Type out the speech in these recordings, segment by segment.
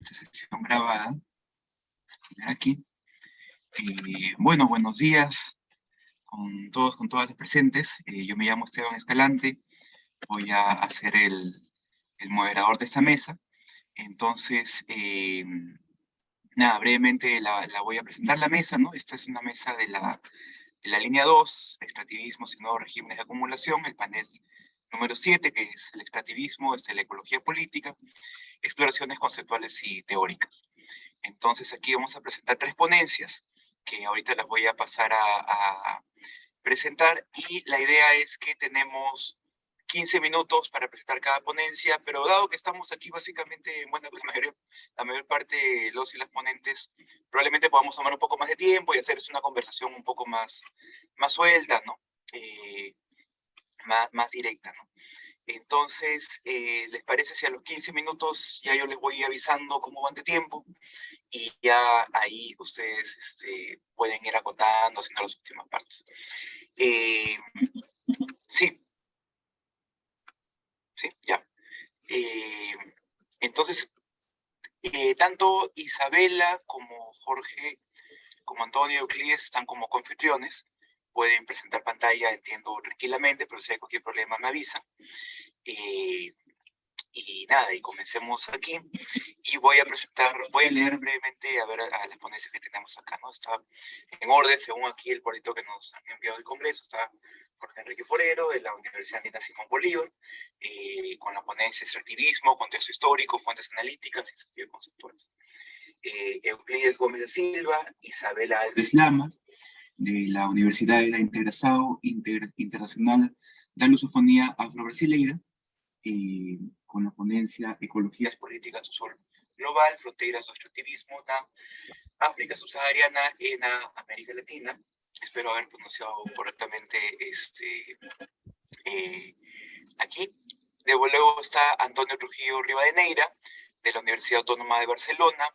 esta sesión grabada. Aquí. Bueno, buenos días con todos, con todas las presentes. Yo me llamo Esteban Escalante, voy a hacer el moderador de esta mesa. Entonces, nada, brevemente la voy a presentar la mesa, ¿no? Esta es una mesa de la línea 2, extractivismos y nuevos regímenes de acumulación, el panel número 7, que es el extractivismo desde la ecología política, exploraciones conceptuales y teóricas. Entonces aquí vamos a presentar 3 ponencias que ahorita las voy a pasar a presentar, y la idea es que tenemos 15 minutos para presentar cada ponencia, pero dado que estamos aquí básicamente, bueno, la mayor parte de los y las ponentes, probablemente podamos tomar un poco más de tiempo y hacer una conversación un poco más suelta, ¿no? Más directa, ¿no? Entonces, ¿les parece si a los 15 minutos ya yo les voy avisando cómo van de tiempo? Y ya ahí ustedes pueden ir acotando, haciendo las últimas partes. Sí, ya. Entonces, tanto Isabela como Jorge, como Antonio Euclides están como confitriones. Pueden presentar pantalla, entiendo, tranquilamente, pero si hay cualquier problema me avisa. Y nada, y comencemos aquí. Y voy a leer brevemente a las ponencias que tenemos acá, ¿no? Está en orden, según aquí el cuadrito que nos han enviado del Congreso. Está Jorge Enrique Forero, de la Universidad Andina Simón Bolívar, con la ponencia Extractivismo, Contexto Histórico, Fuentes Analíticas y Desafíos Conceptuales. Euclides Gómez de Silva, Isabela Alves Lama, de la Universidad de la Integração Internacional da Lusofonía Afro-Brasileira, con la ponencia Ecologías Políticas do Sol Global, Fronteras do Extractivismo na África Subsahariana en América Latina. Espero haber pronunciado correctamente aquí. Luego está Antonio Trujillo Rivadeneira, de la Universidad Autónoma de Barcelona,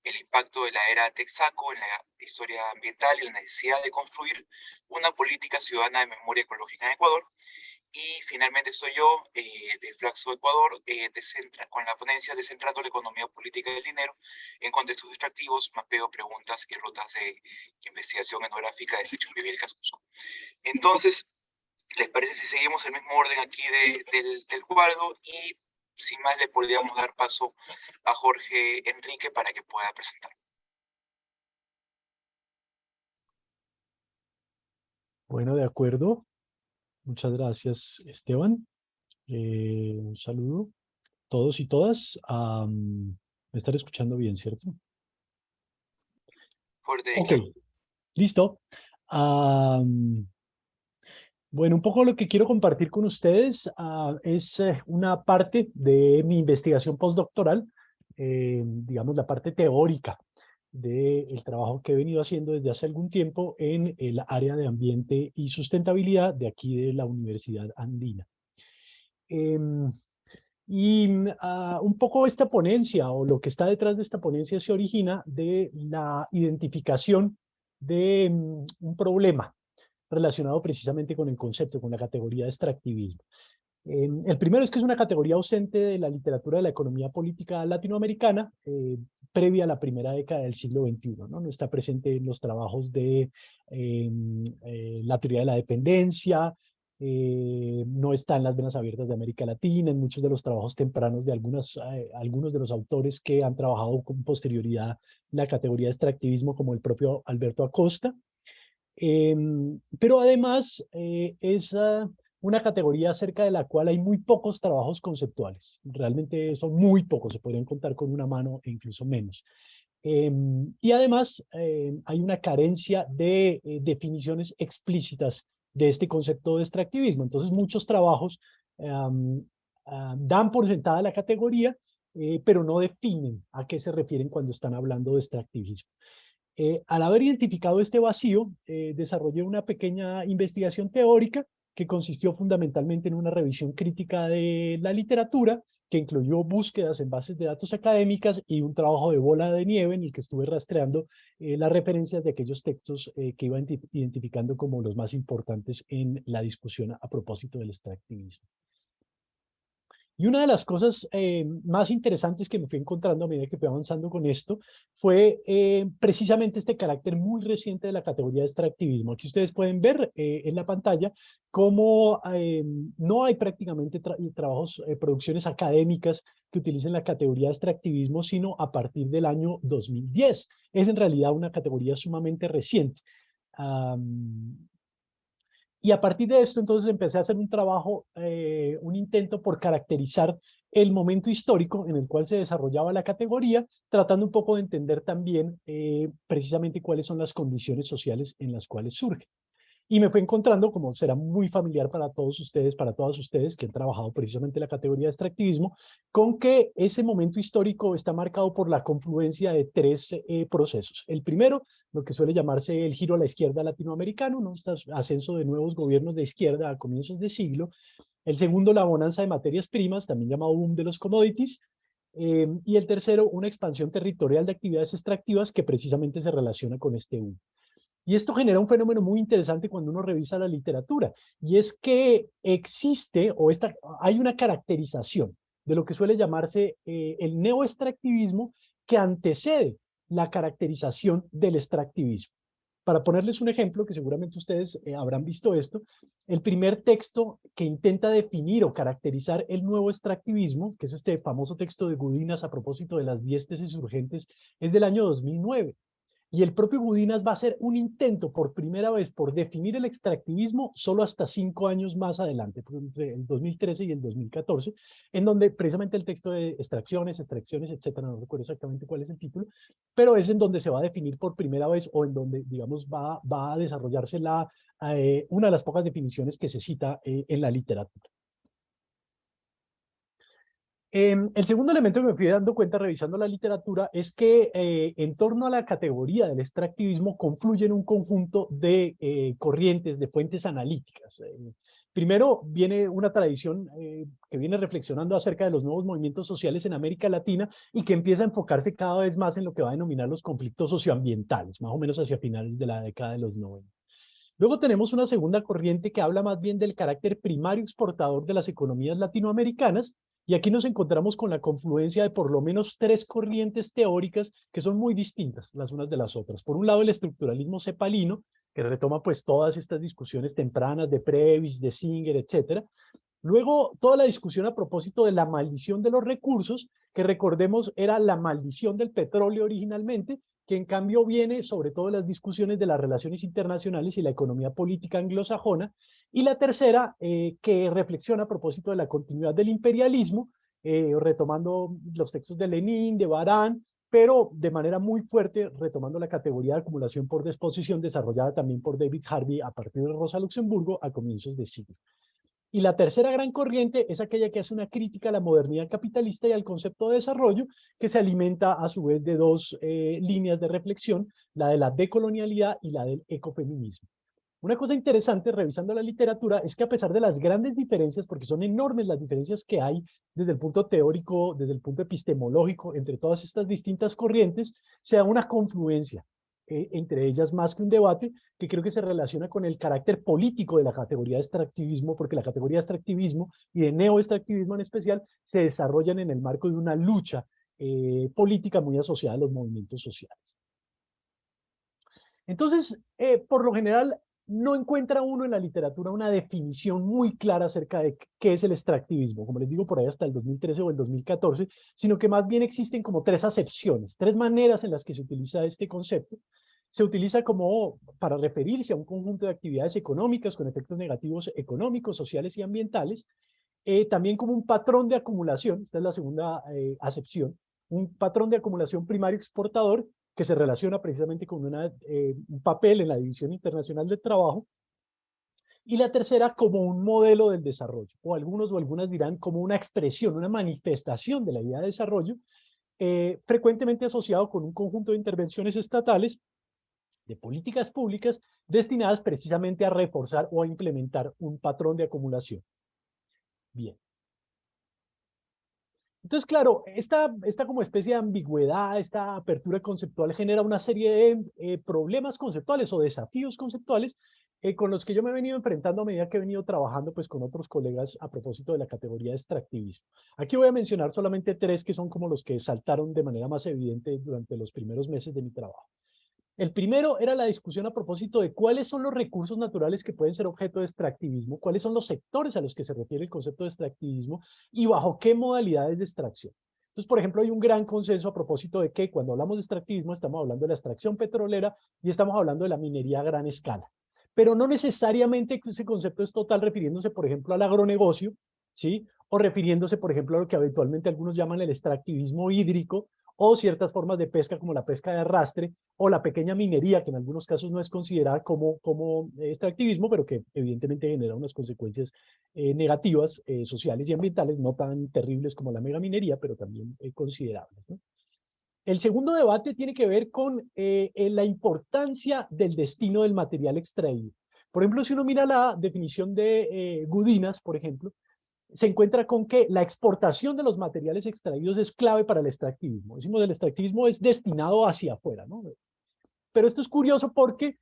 el impacto de la era Texaco en la historia ambiental y la necesidad de construir una política ciudadana de memoria ecológica en Ecuador. Y finalmente estoy yo, de Flaxo, Ecuador, con la ponencia Descentrando la economía política del dinero en contextos extractivos, mapeo, preguntas y rutas de investigación etnográfica de Sechumbivilcas Cusco. Entonces, ¿les parece si seguimos el mismo orden aquí del cuadro? Y sin más, le podríamos dar paso a Jorge Enrique para que pueda presentar. Bueno, de acuerdo. Muchas gracias, Esteban. Un saludo a todos y todas. Me están escuchando bien, ¿cierto? Fuerte y Ok, claro. listo. Bueno, un poco lo que quiero compartir con ustedes es una parte de mi investigación postdoctoral, digamos la parte teórica del trabajo que he venido haciendo desde hace algún tiempo en el área de ambiente y sustentabilidad de aquí de la Universidad Andina. Un poco esta ponencia o lo que está detrás de esta ponencia se origina de la identificación de un problema relacionado precisamente con el concepto, con la categoría de extractivismo. El primero es que es una categoría ausente de la literatura de la economía política latinoamericana previa a la primera década del siglo XXI, ¿no? No está presente en los trabajos de la teoría de la dependencia, no está en las venas abiertas de América Latina, en muchos de los trabajos tempranos de algunos de los autores que han trabajado con posterioridad la categoría de extractivismo, como el propio Alberto Acosta. Pero además es una categoría acerca de la cual hay muy pocos trabajos conceptuales. Realmente son muy pocos, se podrían contar con una mano e incluso menos. Y además hay una carencia de definiciones explícitas de este concepto de extractivismo. Entonces muchos trabajos dan por sentada la categoría, pero no definen a qué se refieren cuando están hablando de extractivismo. Al haber identificado este vacío, desarrollé una pequeña investigación teórica que consistió fundamentalmente en una revisión crítica de la literatura, que incluyó búsquedas en bases de datos académicas y un trabajo de bola de nieve en el que estuve rastreando las referencias de aquellos textos que iba identificando como los más importantes en la discusión a propósito del extractivismo. Y una de las cosas más interesantes que me fui encontrando a medida que fui avanzando con esto fue precisamente este carácter muy reciente de la categoría de extractivismo. Aquí ustedes pueden ver en la pantalla cómo no hay prácticamente trabajos, producciones académicas que utilicen la categoría de extractivismo, sino a partir del año 2010. Es en realidad una categoría sumamente reciente. Y a partir de esto, entonces, empecé a hacer un trabajo, un intento por caracterizar el momento histórico en el cual se desarrollaba la categoría, tratando un poco de entender también precisamente cuáles son las condiciones sociales en las cuales surge. Y me fue encontrando, como será muy familiar para todos ustedes, para todas ustedes que han trabajado precisamente la categoría de extractivismo, con que ese momento histórico está marcado por la confluencia de tres procesos. El primero, lo que suele llamarse el giro a la izquierda latinoamericano, ¿no? Este ascenso de nuevos gobiernos de izquierda a comienzos de siglo. El segundo, la bonanza de materias primas, también llamado boom de los commodities. Y el tercero, una expansión territorial de actividades extractivas que precisamente se relaciona con este boom. Y esto genera un fenómeno muy interesante cuando uno revisa la literatura, y es que existe, hay una caracterización de lo que suele llamarse el neoextractivismo que antecede la caracterización del extractivismo. Para ponerles un ejemplo, que seguramente ustedes habrán visto esto, el primer texto que intenta definir o caracterizar el nuevo extractivismo, que es este famoso texto de Gudinas a propósito de las 10 tesis urgentes, es del año 2009. Y el propio Gudinas va a hacer un intento por primera vez por definir el extractivismo solo hasta 5 años más adelante, entre el 2013 y el 2014, en donde precisamente el texto de extracciones, etcétera, no recuerdo exactamente cuál es el título, pero es en donde se va a definir por primera vez o en donde, digamos, va a desarrollarse una de las pocas definiciones que se cita en la literatura. El segundo elemento que me fui dando cuenta revisando la literatura es que en torno a la categoría del extractivismo confluyen un conjunto de corrientes, de fuentes analíticas. Primero viene una tradición que viene reflexionando acerca de los nuevos movimientos sociales en América Latina y que empieza a enfocarse cada vez más en lo que va a denominar los conflictos socioambientales, más o menos hacia finales de la década de los 90. Luego tenemos una segunda corriente que habla más bien del carácter primario exportador de las economías latinoamericanas, y aquí nos encontramos con la confluencia de por lo menos tres corrientes teóricas que son muy distintas las unas de las otras. Por un lado, el estructuralismo cepalino, que retoma pues todas estas discusiones tempranas de Previs, de Singer, etcétera. Luego, toda la discusión a propósito de la maldición de los recursos, que recordemos era la maldición del petróleo originalmente, que en cambio viene sobre todo las discusiones de las relaciones internacionales y la economía política anglosajona. Y la tercera, que reflexiona a propósito de la continuidad del imperialismo, retomando los textos de Lenin, de Baran, pero de manera muy fuerte retomando la categoría de acumulación por disposición desarrollada también por David Harvey a partir de Rosa Luxemburgo a comienzos de siglo. Y la tercera gran corriente es aquella que hace una crítica a la modernidad capitalista y al concepto de desarrollo, que se alimenta a su vez de dos líneas de reflexión, la de la decolonialidad y la del ecofeminismo. Una cosa interesante revisando la literatura es que a pesar de las grandes diferencias, porque son enormes las diferencias que hay desde el punto teórico, desde el punto epistemológico, entre todas estas distintas corrientes, se da una confluencia entre ellas más que un debate, que creo que se relaciona con el carácter político de la categoría de extractivismo, porque la categoría de extractivismo y de neoextractivismo en especial se desarrollan en el marco de una lucha política muy asociada a los movimientos sociales. Entonces, por lo general, no encuentra uno en la literatura una definición muy clara acerca de qué es el extractivismo, como les digo, por ahí hasta el 2013 o el 2014, sino que más bien existen como tres acepciones, tres maneras en las que se utiliza este concepto. Se utiliza como para referirse a un conjunto de actividades económicas con efectos negativos económicos, sociales y ambientales, también como un patrón de acumulación, esta es la segunda acepción, un patrón de acumulación primario exportador que se relaciona precisamente con un papel en la División Internacional del Trabajo, y la tercera como un modelo del desarrollo, o algunos o algunas dirán como una expresión, una manifestación de la idea de desarrollo, frecuentemente asociado con un conjunto de intervenciones estatales, de políticas públicas, destinadas precisamente a reforzar o a implementar un patrón de acumulación. Bien. Entonces, claro, esta como especie de ambigüedad, esta apertura conceptual genera una serie de problemas conceptuales o desafíos conceptuales con los que yo me he venido enfrentando a medida que he venido trabajando pues con otros colegas a propósito de la categoría de extractivismo. Aquí voy a mencionar solamente tres que son como los que saltaron de manera más evidente durante los primeros meses de mi trabajo. El primero era la discusión a propósito de cuáles son los recursos naturales que pueden ser objeto de extractivismo, cuáles son los sectores a los que se refiere el concepto de extractivismo y bajo qué modalidades de extracción. Entonces, por ejemplo, hay un gran consenso a propósito de que cuando hablamos de extractivismo estamos hablando de la extracción petrolera y estamos hablando de la minería a gran escala. Pero no necesariamente ese concepto es total refiriéndose, por ejemplo, al agronegocio, ¿sí? O refiriéndose, por ejemplo, a lo que habitualmente algunos llaman el extractivismo hídrico, o ciertas formas de pesca como la pesca de arrastre o la pequeña minería, que en algunos casos no es considerada como extractivismo, pero que evidentemente genera unas consecuencias negativas sociales y ambientales, no tan terribles como la megaminería, pero también considerables, ¿no? El segundo debate tiene que ver con la importancia del destino del material extraído. Por ejemplo, si uno mira la definición de Gudinas, por ejemplo, se encuentra con que la exportación de los materiales extraídos es clave para el extractivismo. Decimos, el extractivismo es destinado hacia afuera, ¿no? Pero esto es curioso porque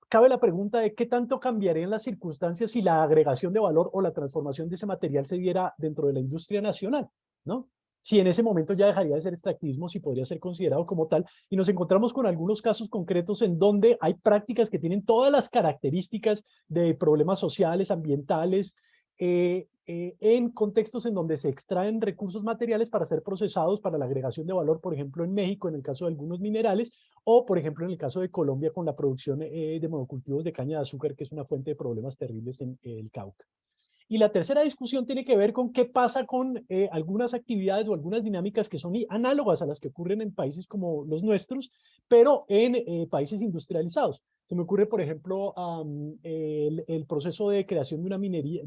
cabe la pregunta de qué tanto cambiarían las circunstancias si la agregación de valor o la transformación de ese material se diera dentro de la industria nacional, ¿no? Si en ese momento ya dejaría de ser extractivismo, si podría ser considerado como tal, y nos encontramos con algunos casos concretos en donde hay prácticas que tienen todas las características de problemas sociales, ambientales, en contextos en donde se extraen recursos materiales para ser procesados para la agregación de valor, por ejemplo, en México, en el caso de algunos minerales, o, por ejemplo, en el caso de Colombia, con la producción de monocultivos de caña de azúcar, que es una fuente de problemas terribles en el Cauca. Y la tercera discusión tiene que ver con qué pasa con algunas actividades o algunas dinámicas que son análogas a las que ocurren en países como los nuestros, pero en países industrializados. Se me ocurre, por ejemplo, el proceso de creación de una minería,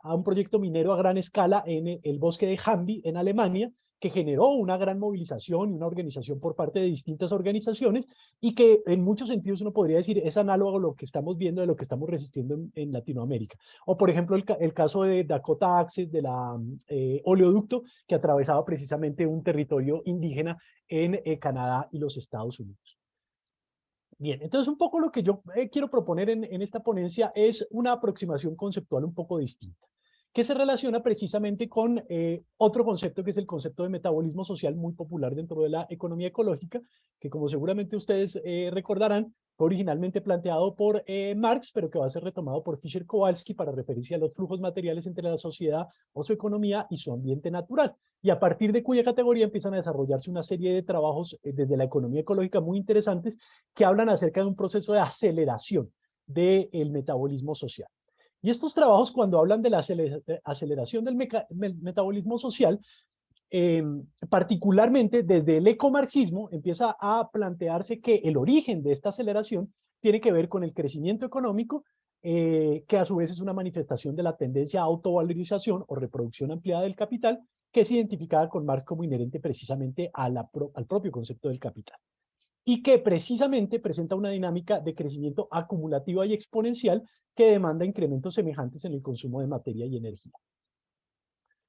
a un proyecto minero a gran escala en el bosque de Jambi, en Alemania, que generó una gran movilización y una organización por parte de distintas organizaciones y que en muchos sentidos uno podría decir es análogo a lo que estamos viendo de lo que estamos resistiendo en Latinoamérica. O por ejemplo el caso de Dakota Access, de la oleoducto que atravesaba precisamente un territorio indígena en Canadá y los Estados Unidos. Bien, entonces un poco lo que yo quiero proponer en esta ponencia es una aproximación conceptual un poco distinta, que se relaciona precisamente con otro concepto que es el concepto de metabolismo social muy popular dentro de la economía ecológica, que como seguramente ustedes recordarán, fue originalmente planteado por Marx, pero que va a ser retomado por Fischer-Kowalski para referirse a los flujos materiales entre la sociedad o su economía y su ambiente natural. Y a partir de cuya categoría empiezan a desarrollarse una serie de trabajos desde la economía ecológica muy interesantes que hablan acerca de un proceso de aceleración del metabolismo social. Y estos trabajos, cuando hablan de la aceleración del metabolismo social, particularmente desde el ecomarxismo, empieza a plantearse que el origen de esta aceleración tiene que ver con el crecimiento económico, que a su vez es una manifestación de la tendencia a autovalorización o reproducción ampliada del capital, que es identificada con Marx como inherente precisamente al propio concepto del capital y que precisamente presenta una dinámica de crecimiento acumulativa y exponencial que demanda incrementos semejantes en el consumo de materia y energía.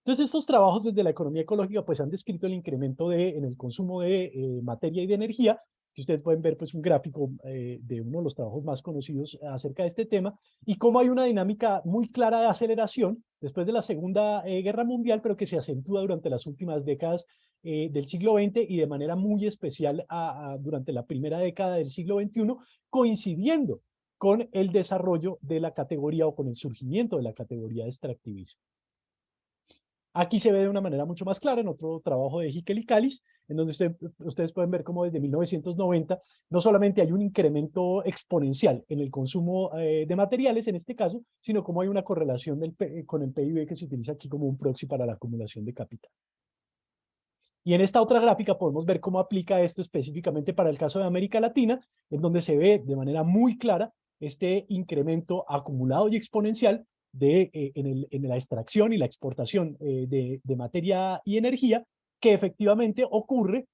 Entonces, estos trabajos desde la economía ecológica pues han descrito el incremento en el consumo de materia y de energía, que ustedes pueden ver pues un gráfico de uno de los trabajos más conocidos acerca de este tema, y cómo hay una dinámica muy clara de aceleración después de la Segunda Guerra Mundial, pero que se acentúa durante las últimas décadas del siglo XX y de manera muy especial durante la primera década del siglo XXI, coincidiendo con el desarrollo de la categoría o con el surgimiento de la categoría de extractivismo. Aquí se ve de una manera mucho más clara en otro trabajo de Hickel y Callis, en donde ustedes pueden ver cómo desde 1990 no solamente hay un incremento exponencial en el consumo de materiales en este caso, sino cómo hay una correlación con el PIB que se utiliza aquí como un proxy para la acumulación de capital. Y en esta otra gráfica podemos ver cómo aplica esto específicamente para el caso de América Latina, en donde se ve de manera muy clara este incremento acumulado y exponencial en la extracción y la exportación de materia y energía, que efectivamente ocurre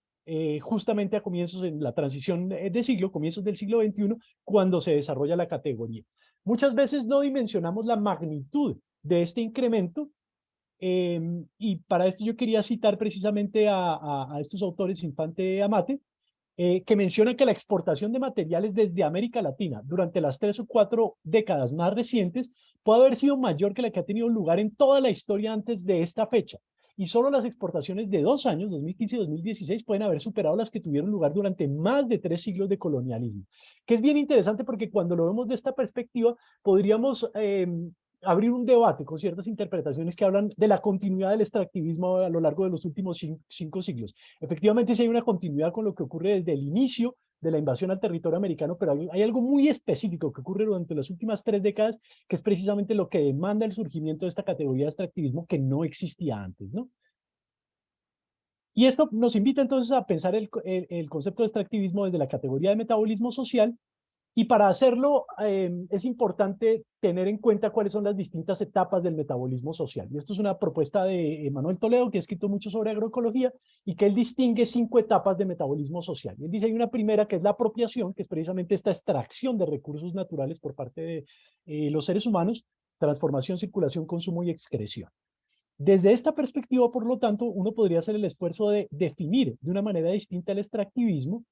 justamente a comienzos en la transición de siglo, comienzos del siglo XXI, cuando se desarrolla la categoría. Muchas veces no dimensionamos la magnitud de este incremento, y para esto yo quería citar precisamente a estos autores, Infante Amate, que menciona que la exportación de materiales desde América Latina durante las 3 o 4 décadas más recientes puede haber sido mayor que la que ha tenido lugar en toda la historia antes de esta fecha. Y solo las exportaciones de 2 años, 2015 y 2016, pueden haber superado las que tuvieron lugar durante más de 3 siglos de colonialismo. Que es bien interesante porque cuando lo vemos de esta perspectiva, podríamos abrir un debate con ciertas interpretaciones que hablan de la continuidad del extractivismo a lo largo de los últimos 5 siglos. Efectivamente, sí hay una continuidad con lo que ocurre desde el inicio de la invasión al territorio americano, pero hay algo muy específico que ocurre durante las últimas 3 décadas, que es precisamente lo que demanda el surgimiento de esta categoría de extractivismo que no existía antes, ¿no? Y esto nos invita entonces a pensar el concepto de extractivismo desde la categoría de metabolismo social, y para hacerlo es importante tener en cuenta cuáles son las distintas etapas del metabolismo social. Y esto es una propuesta de Manuel Toledo, que ha escrito mucho sobre agroecología, y que él distingue 5 etapas de metabolismo social. Y él dice, hay una primera que es la apropiación, que es precisamente esta extracción de recursos naturales por parte de los seres humanos, transformación, circulación, consumo y excreción. Desde esta perspectiva, por lo tanto, uno podría hacer el esfuerzo de definir de una manera distinta el extractivismo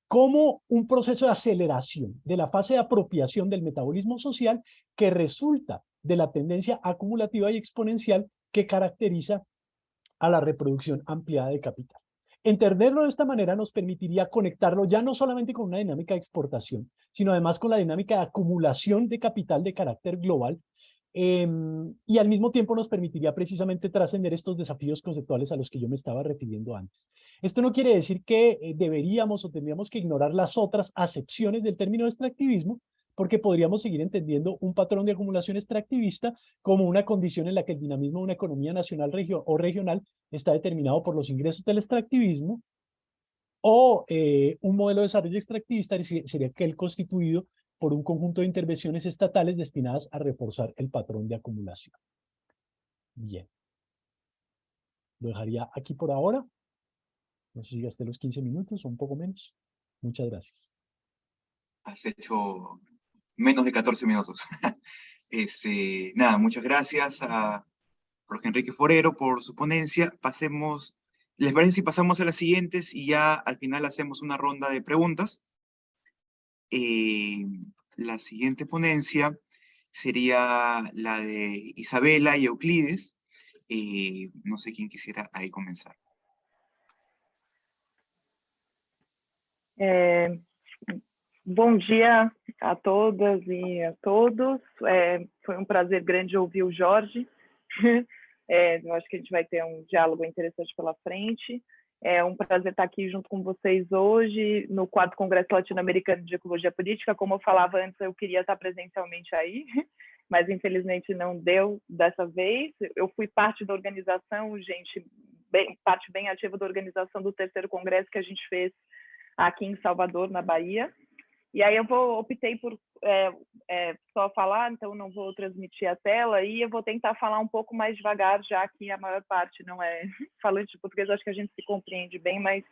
como un proceso de aceleración de la fase de apropiación del metabolismo social que resulta de la tendencia acumulativa y exponencial que caracteriza a la reproducción ampliada de capital. Entenderlo de esta manera nos permitiría conectarlo ya no solamente con una dinámica de exportación, sino además con la dinámica de acumulación de capital de carácter global, y al mismo tiempo nos permitiría precisamente trascender estos desafíos conceptuales a los que yo me estaba refiriendo antes. Esto no quiere decir que deberíamos o tendríamos que ignorar las otras acepciones del término extractivismo, porque podríamos seguir entendiendo un patrón de acumulación extractivista como una condición en la que el dinamismo de una economía nacional o regional está determinado por los ingresos del extractivismo, o un modelo de desarrollo extractivista sería aquel constituido por un conjunto de intervenciones estatales destinadas a reforzar el patrón de acumulación. Bien. Lo dejaría aquí por ahora. No sé si gasté los 15 minutos o un poco menos. Muchas gracias. Has hecho menos de 14 minutos. Nada, muchas gracias a Jorge Enrique Forero por su ponencia. Pasemos, ¿les parece si pasamos a las siguientes y ya al final hacemos una ronda de preguntas? La siguiente ponencia sería la de Isabela y Euclides. No sé quién quisiera ahí comenzar. Bom dia a todas e a todos. Foi um prazer grande ouvir o Jorge. Eu acho que a gente vai ter um diálogo interessante pela frente. É um prazer estar aqui junto com vocês hoje no 4º Congresso Latino-Americano de Ecologia Política. Como eu falava antes, eu queria estar presencialmente aí, mas infelizmente não deu dessa vez. Eu fui parte da organização, gente, parte bem ativa da organização do 3º Congresso que a gente fez aqui em Salvador, na Bahia. E aí eu optei por só falar, então não vou transmitir a tela, e eu vou tentar falar um pouco mais devagar, já que a maior parte não é falante de português, acho que a gente se compreende bem, mas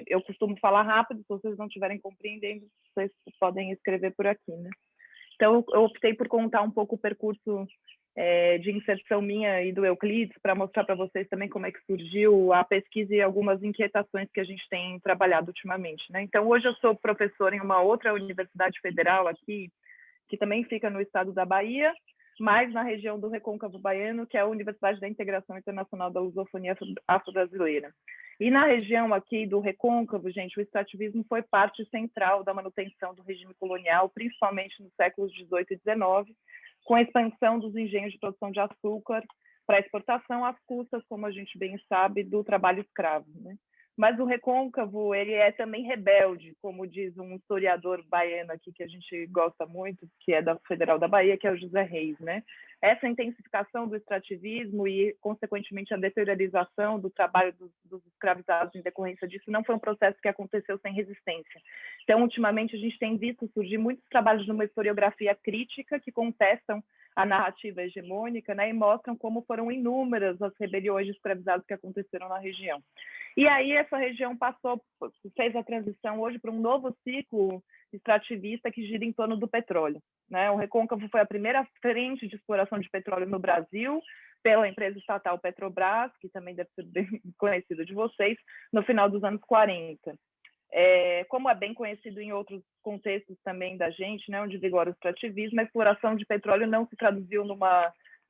eu costumo falar rápido, se vocês não estiverem compreendendo, vocês podem escrever por aqui, né? Então eu optei por contar um pouco o percurso de inserção minha e do Euclides, para mostrar para vocês também como é que surgiu a pesquisa e algumas inquietações que a gente tem trabalhado ultimamente, né? Então, hoje eu sou professora em uma outra universidade federal aqui, que também fica no estado da Bahia, mas na região do Recôncavo Baiano, que é a Universidade da Integração Internacional da Lusofonia Afro-Brasileira. E na região aqui do Recôncavo, gente, o extrativismo foi parte central da manutenção do regime colonial, principalmente nos séculos XVIII e XIX, com a expansão dos engenhos de produção de açúcar para exportação às custas, como a gente bem sabe, do trabalho escravo, né? Mas o Recôncavo, ele é também rebelde, como diz um historiador baiano aqui que a gente gosta muito, que é da Federal da Bahia, que é o José Reis, né? Essa intensificação do extrativismo e, consequentemente, a deteriorização do trabalho dos escravizados em decorrência disso não foi um processo que aconteceu sem resistência. Então, ultimamente, a gente tem visto surgir muitos trabalhos de uma historiografia crítica que contestam a narrativa hegemônica, né, e mostram como foram inúmeras as rebeliões de escravizados que aconteceram na região. E aí essa região fez a transição hoje para um novo ciclo extrativista que gira em torno do petróleo, né? O Recôncavo foi a primeira frente de exploração de petróleo no Brasil, pela empresa estatal Petrobras, que também deve ser bem conhecido de vocês, no final dos anos 40. Como é bem conhecido em outros contextos também da gente, né, onde vigora o extrativismo, a exploração de petróleo não se traduziu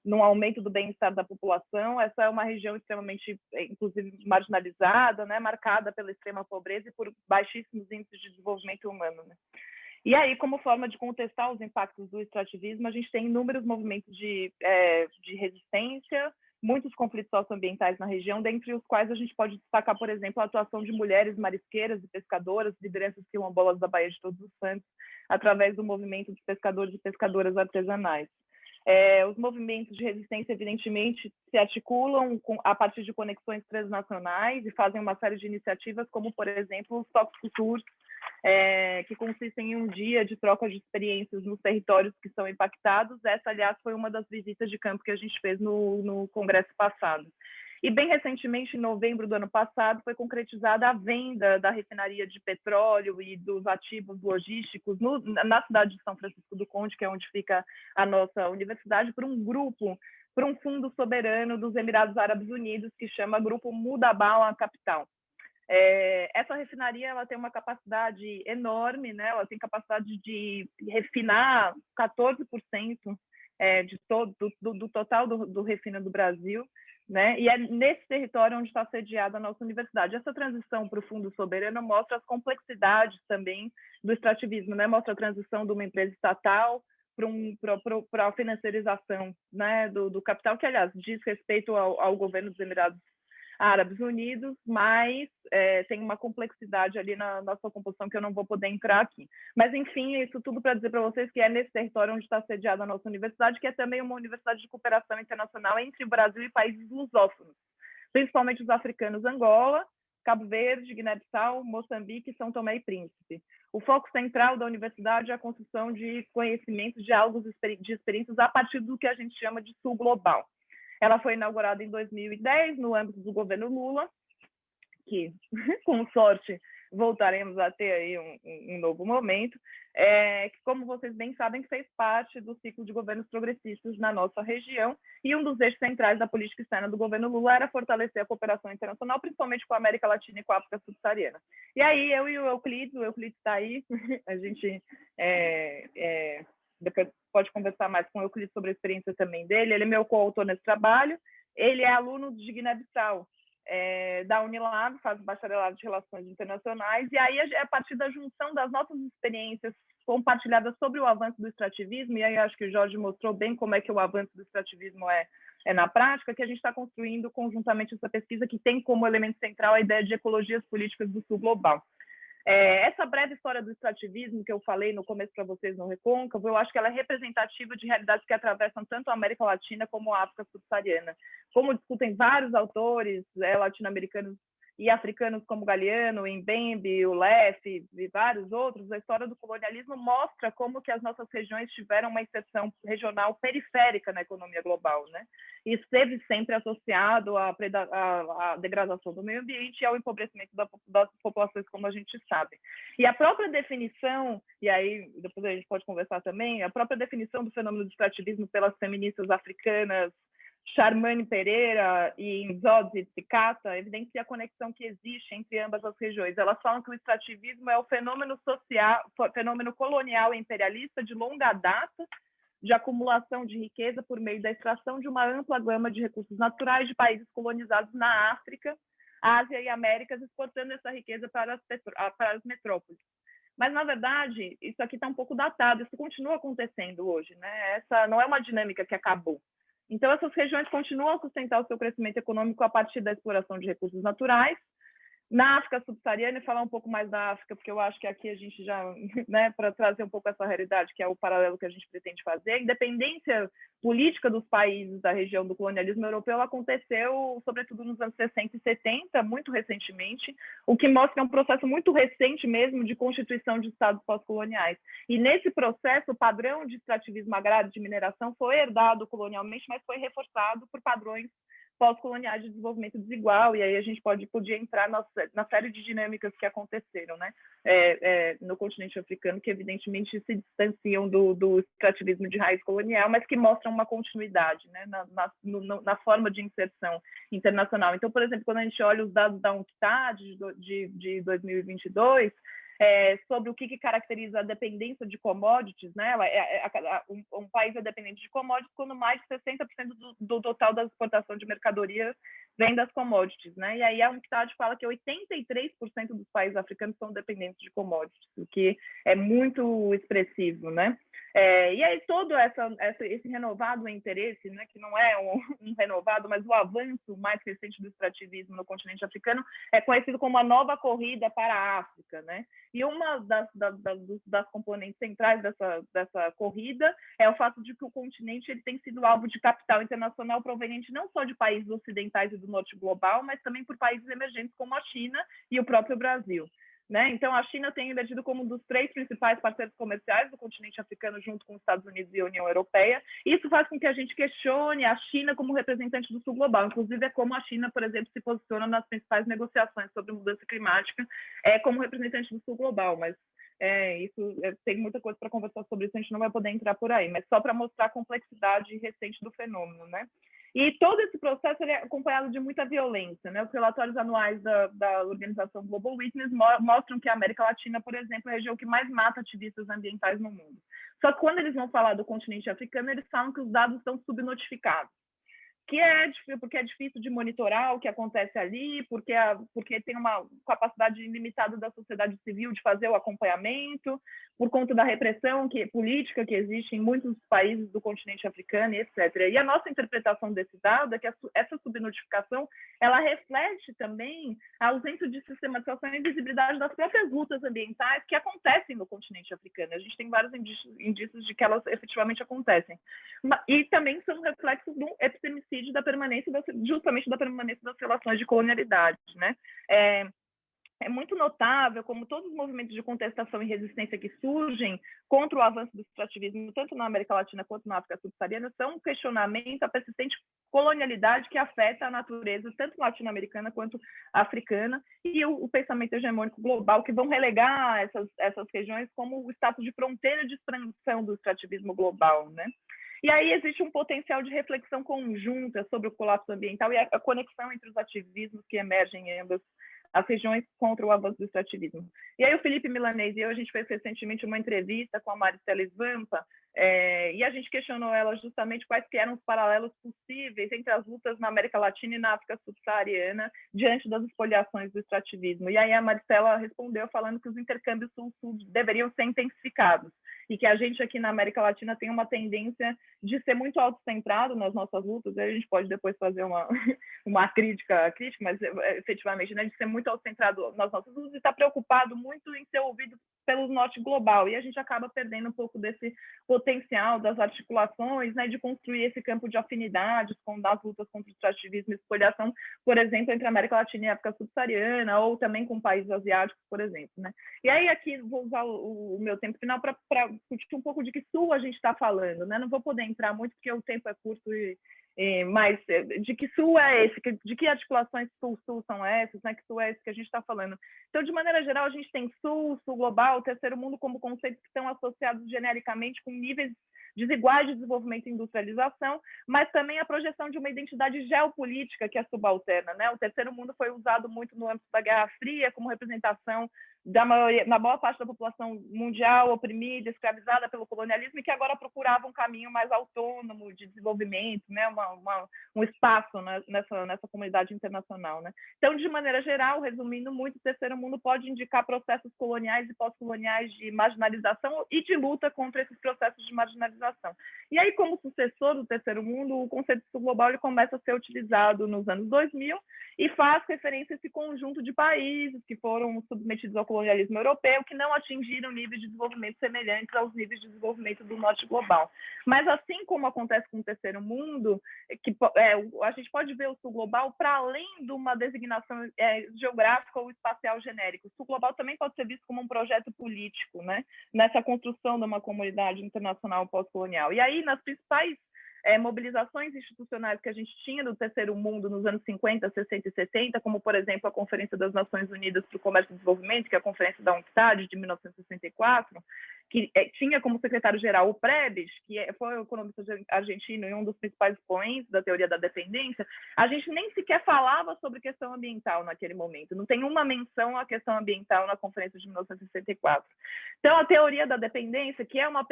num aumento do bem-estar da população. Essa é uma região extremamente, inclusive, marginalizada, né, marcada pela extrema pobreza e por baixíssimos índices de desenvolvimento humano, né? E aí, como forma de contestar os impactos do extrativismo, a gente tem inúmeros movimentos de resistência, muitos conflitos socioambientais na região, dentre os quais a gente pode destacar, por exemplo, a atuação de mulheres marisqueiras e pescadoras, lideranças quilombolas da Baía de Todos os Santos, através do movimento dos pescadores e pescadoras artesanais. Os movimentos de resistência, evidentemente, se articulam a partir de conexões transnacionais e fazem uma série de iniciativas, como, por exemplo, os Tóxicos Tours, que consistem em um dia de troca de experiências nos territórios que são impactados. Essa, aliás, foi uma das visitas de campo que a gente fez no congresso passado. E, bem recentemente, em novembro do ano passado, foi concretizada a venda da refinaria de petróleo e dos ativos logísticos na cidade de São Francisco do Conde, que é onde fica a nossa universidade, por um grupo, por um fundo soberano dos Emirados Árabes Unidos, que chama Grupo Mudabal Capital. Essa refinaria ela tem uma capacidade enorme, né? Ela tem capacidade de refinar 14% do total do refino do Brasil, né? E é nesse território onde está sediada a nossa universidade. Essa transição para o fundo soberano mostra as complexidades também do extrativismo, né? Mostra a transição de uma empresa estatal para a financiarização, né, do capital, que, aliás, diz respeito ao governo dos Emirados Árabes Unidos, mas tem uma complexidade ali na nossa composição que eu não vou poder entrar aqui. Mas, enfim, isso tudo para dizer para vocês que é nesse território onde está sediada a nossa universidade, que é também uma universidade de cooperação internacional entre o Brasil e países lusófonos, principalmente os africanos Angola, Cabo Verde, Guiné-Bissau, Moçambique e São Tomé e Príncipe. O foco central da universidade é a construção de conhecimentos, diálogos de experiências a partir do que a gente chama de sul global. Ela foi inaugurada em 2010, no âmbito do governo Lula, que, com sorte, voltaremos a ter aí um novo momento, que, como vocês bem sabem, fez parte do ciclo de governos progressistas na nossa região, e um dos eixos centrais da política externa do governo Lula era fortalecer a cooperação internacional, principalmente com a América Latina e com a África Subsaariana. E aí, eu e o Euclides está aí, a gente depois pode conversar mais com o Euclides sobre a experiência também dele. Ele é meu coautor nesse trabalho. Ele é aluno de Guiné-Bissau, da Unilab, faz bacharelado de Relações Internacionais. E aí, a partir da junção das nossas experiências compartilhadas sobre o avanço do extrativismo, e aí acho que o Jorge mostrou bem como é que o avanço do extrativismo é na prática, que a gente está construindo conjuntamente essa pesquisa que tem como elemento central a ideia de ecologias políticas do sul global. Essa breve história do extrativismo que eu falei no começo para vocês no Recôncavo, eu acho que ela é representativa de realidades que atravessam tanto a América Latina como a África Subsaariana. Como discutem vários autores latino-americanos e africanos como Galeano, Mbembe, o Leff e vários outros, a história do colonialismo mostra como que as nossas regiões tiveram uma inserção regional periférica na economia global, né? E esteve sempre associado à degradação do meio ambiente e ao empobrecimento das populações, como a gente sabe. E a própria definição, e aí depois a gente pode conversar também, a própria definição do fenômeno do extrativismo pelas feministas africanas Charmane Pereira e Nzodzi Tsikata evidencia a conexão que existe entre ambas as regiões. Elas falam que o extrativismo é o fenômeno social, fenômeno colonial e imperialista de longa data, de acumulação de riqueza por meio da extração de uma ampla gama de recursos naturais de países colonizados na África, Ásia e Américas, exportando essa riqueza para as metrópoles. Mas, na verdade, isso aqui está um pouco datado, isso continua acontecendo hoje, né? Essa não é uma dinâmica que acabou. Então, essas regiões continuam a sustentar o seu crescimento econômico a partir da exploração de recursos naturais. Na África subsaariana, e falar um pouco mais da África, porque eu acho que aqui a gente já, né, para trazer um pouco essa realidade, que é o paralelo que a gente pretende fazer, a independência política dos países da região do colonialismo europeu, ela aconteceu, sobretudo, nos anos 60 e 70, muito recentemente, o que mostra um processo muito recente mesmo de constituição de estados pós-coloniais. E nesse processo, o padrão de extrativismo agrário de mineração foi herdado colonialmente, mas foi reforçado por padrões pós-coloniais de desenvolvimento desigual, e aí a gente podia entrar na série de dinâmicas que aconteceram, né, no continente africano, que evidentemente se distanciam do extrativismo de raiz colonial, mas que mostram uma continuidade, né, na forma de inserção internacional. Então, por exemplo, quando a gente olha os dados da UNCTAD de 2022, sobre o que caracteriza a dependência de commodities, né? Um país é dependente de commodities quando mais de 60% do total da exportação de mercadorias vem das commodities, né? E aí a UNCTAD fala que 83% dos países africanos são dependentes de commodities, o que é muito expressivo, né? E aí todo esse renovado interesse, né, que não é um renovado, mas o avanço mais recente do extrativismo no continente africano é conhecido como a nova corrida para a África, né? E uma das componentes centrais dessa corrida é o fato de que o continente ele tem sido alvo de capital internacional proveniente não só de países ocidentais e do norte global, mas também por países emergentes como a China e o próprio Brasil. Né? Então, a China tem emergido como um dos 3 principais parceiros comerciais do continente africano, junto com os Estados Unidos e a União Europeia. Isso faz com que a gente questione a China como representante do Sul global. Inclusive, é como a China, por exemplo, se posiciona nas principais negociações sobre mudança climática como representante do Sul global. Mas tem muita coisa para conversar sobre isso, a gente não vai poder entrar por aí. Mas só para mostrar a complexidade recente do fenômeno, né? E todo esse processo é acompanhado de muita violência, né? Os relatórios anuais da organização Global Witness mostram que a América Latina, por exemplo, é a região que mais mata ativistas ambientais no mundo. Só que quando eles vão falar do continente africano, eles falam que os dados estão subnotificados, porque é difícil de monitorar o que acontece ali, porque tem uma capacidade limitada da sociedade civil de fazer o acompanhamento, por conta da repressão política que existe em muitos países do continente africano, etc. E a nossa interpretação desse dado é que essa subnotificação ela reflete também a ausência de sistematização e visibilidade das próprias lutas ambientais que acontecem no continente africano. A gente tem vários indícios de que elas efetivamente acontecem. E também são reflexos do epistemicídio justamente da permanência das relações de colonialidade, né? É muito notável como todos os movimentos de contestação e resistência que surgem contra o avanço do extrativismo, tanto na América Latina quanto na África subsaariana, são um questionamento à persistente colonialidade que afeta a natureza tanto latino-americana quanto africana e o pensamento hegemônico global, que vão relegar essas regiões como o status de fronteira de expansão do extrativismo global, né? E aí existe um potencial de reflexão conjunta sobre o colapso ambiental e a conexão entre os ativismos que emergem em ambas as regiões contra o avanço do extrativismo. E aí o Felipe Milanês e eu, a gente fez recentemente uma entrevista com a Maristela Svampa, e a gente questionou ela justamente quais que eram os paralelos possíveis entre as lutas na América Latina e na África subsaariana diante das espoliações do extrativismo. E aí a Maristela respondeu falando que os intercâmbios sul-sul deveriam ser intensificados e que a gente aqui na América Latina tem uma tendência de ser muito autocentrado nas nossas lutas, aí a gente pode depois fazer uma crítica, mas efetivamente, né, de ser muito autocentrado nas nossas lutas e estar preocupado muito em ser ouvido pelo norte global, e a gente acaba perdendo um pouco desse potencial das articulações, né, de construir esse campo de afinidades com as lutas contra o extrativismo e espoliação, por exemplo, entre a América Latina e a África subsaariana, ou também com países asiáticos, por exemplo, né. E aí aqui vou usar o meu tempo final para discutir um pouco de que sul a gente está falando, né, não vou poder entrar muito porque o tempo é curto mas de que sul é esse, de que articulações sul-sul são essas, né? Que sul é esse que a gente está falando. Então, de maneira geral, a gente tem sul global, terceiro mundo como conceitos que estão associados genericamente com níveis desiguais de desenvolvimento e industrialização, mas também a projeção de uma identidade geopolítica que é subalterna, né? O terceiro mundo foi usado muito no âmbito da Guerra Fria como representação na maior parte da população mundial oprimida, escravizada pelo colonialismo e que agora procurava um caminho mais autônomo de desenvolvimento, né? Um espaço nessa comunidade internacional, né? Então, de maneira geral, resumindo muito, o terceiro mundo pode indicar processos coloniais e pós-coloniais de marginalização e de luta contra esses processos de marginalização. E aí, como sucessor do terceiro mundo, o conceito sul global ele começa a ser utilizado nos anos 2000 e faz referência a esse conjunto de países que foram submetidos ao colonialismo europeu, que não atingiram níveis de desenvolvimento semelhantes aos níveis de desenvolvimento do norte global. Mas, assim como acontece com o terceiro mundo, a gente pode ver o sul global para além de uma designação geográfica ou espacial genérica. O sul global também pode ser visto como um projeto político, né? Nessa construção de uma comunidade internacional pós-colonial. E aí, nas principais mobilizações institucionais que a gente tinha no terceiro mundo nos anos 50, 60 e 70, como, por exemplo, a Conferência das Nações Unidas para o Comércio e Desenvolvimento, que é a Conferência da UNCTAD de 1964, que tinha como secretário-geral o Prebisch, que foi um economista argentino e um dos principais expoentes da teoria da dependência. A gente nem sequer falava sobre questão ambiental naquele momento, não tem uma menção à questão ambiental na Conferência de 1964. Então, a teoria da dependência, que é uma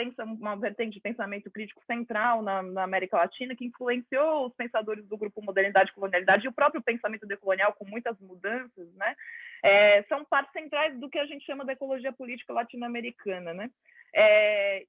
vertente de pensamento crítico central na América Latina, que influenciou os pensadores do grupo Modernidade e Colonialidade e o próprio pensamento decolonial, com muitas mudanças, né? São partes centrais do que a gente chama de ecologia política latino-americana, né?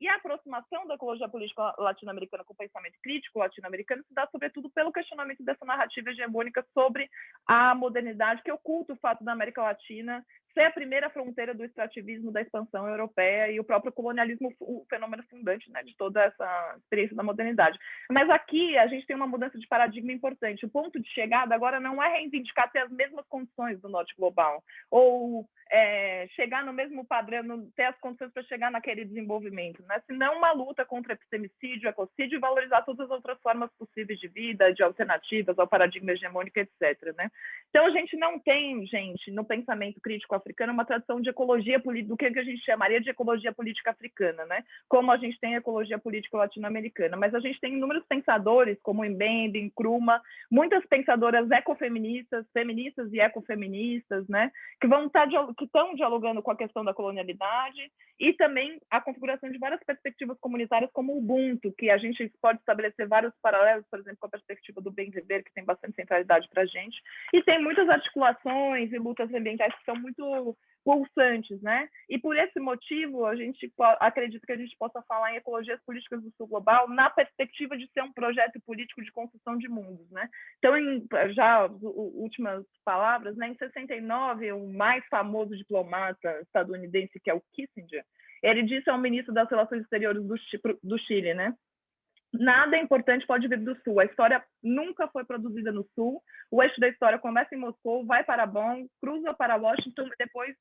E a aproximação da ecologia política latino-americana com o pensamento crítico latino-americano se dá, sobretudo, pelo questionamento dessa narrativa hegemônica sobre a modernidade, que oculta o fato da América Latina ser a primeira fronteira do extrativismo da expansão europeia e o próprio colonialismo, o fenômeno fundante, né, de toda essa experiência da modernidade. Mas aqui a gente tem uma mudança de paradigma importante. O ponto de chegada agora não é reivindicar ter as mesmas condições do norte global, ou chegar no mesmo padrão, ter as condições para chegar naquele desenvolvimento, né? Senão uma luta contra epistemicídio, ecocídio e valorizar todas as outras formas possíveis de vida, de alternativas ao paradigma hegemônico, etc., né? Então a gente não tem, no pensamento crítico africano, uma tradição de ecologia política, do que a gente chamaria de ecologia política africana, né? Como a gente tem a ecologia política latino-americana, mas a gente tem inúmeros pensadores, como Mbembe, Nkrumah, muitas pensadoras ecofeministas, feministas e ecofeministas, né? Que estão dialogando com a questão da colonialidade e também a configuração de várias perspectivas comunitárias como o Ubuntu, que a gente pode estabelecer vários paralelos, por exemplo, com a perspectiva do bem viver, que tem bastante centralidade para a gente, e tem muitas articulações e lutas ambientais que são muito pulsantes, né? E por esse motivo, a gente acredita que a gente possa falar em ecologias políticas do sul global na perspectiva de ser um projeto político de construção de mundos, né? Então, últimas palavras, né? Em 69, o mais famoso diplomata estadunidense, que é o Kissinger, ele disse ao ministro das Relações Exteriores do Chile, né? Nada importante pode vir do Sul. A história nunca foi produzida no Sul. O eixo da história começa em Moscou, vai para Bonn, cruza para Washington e depois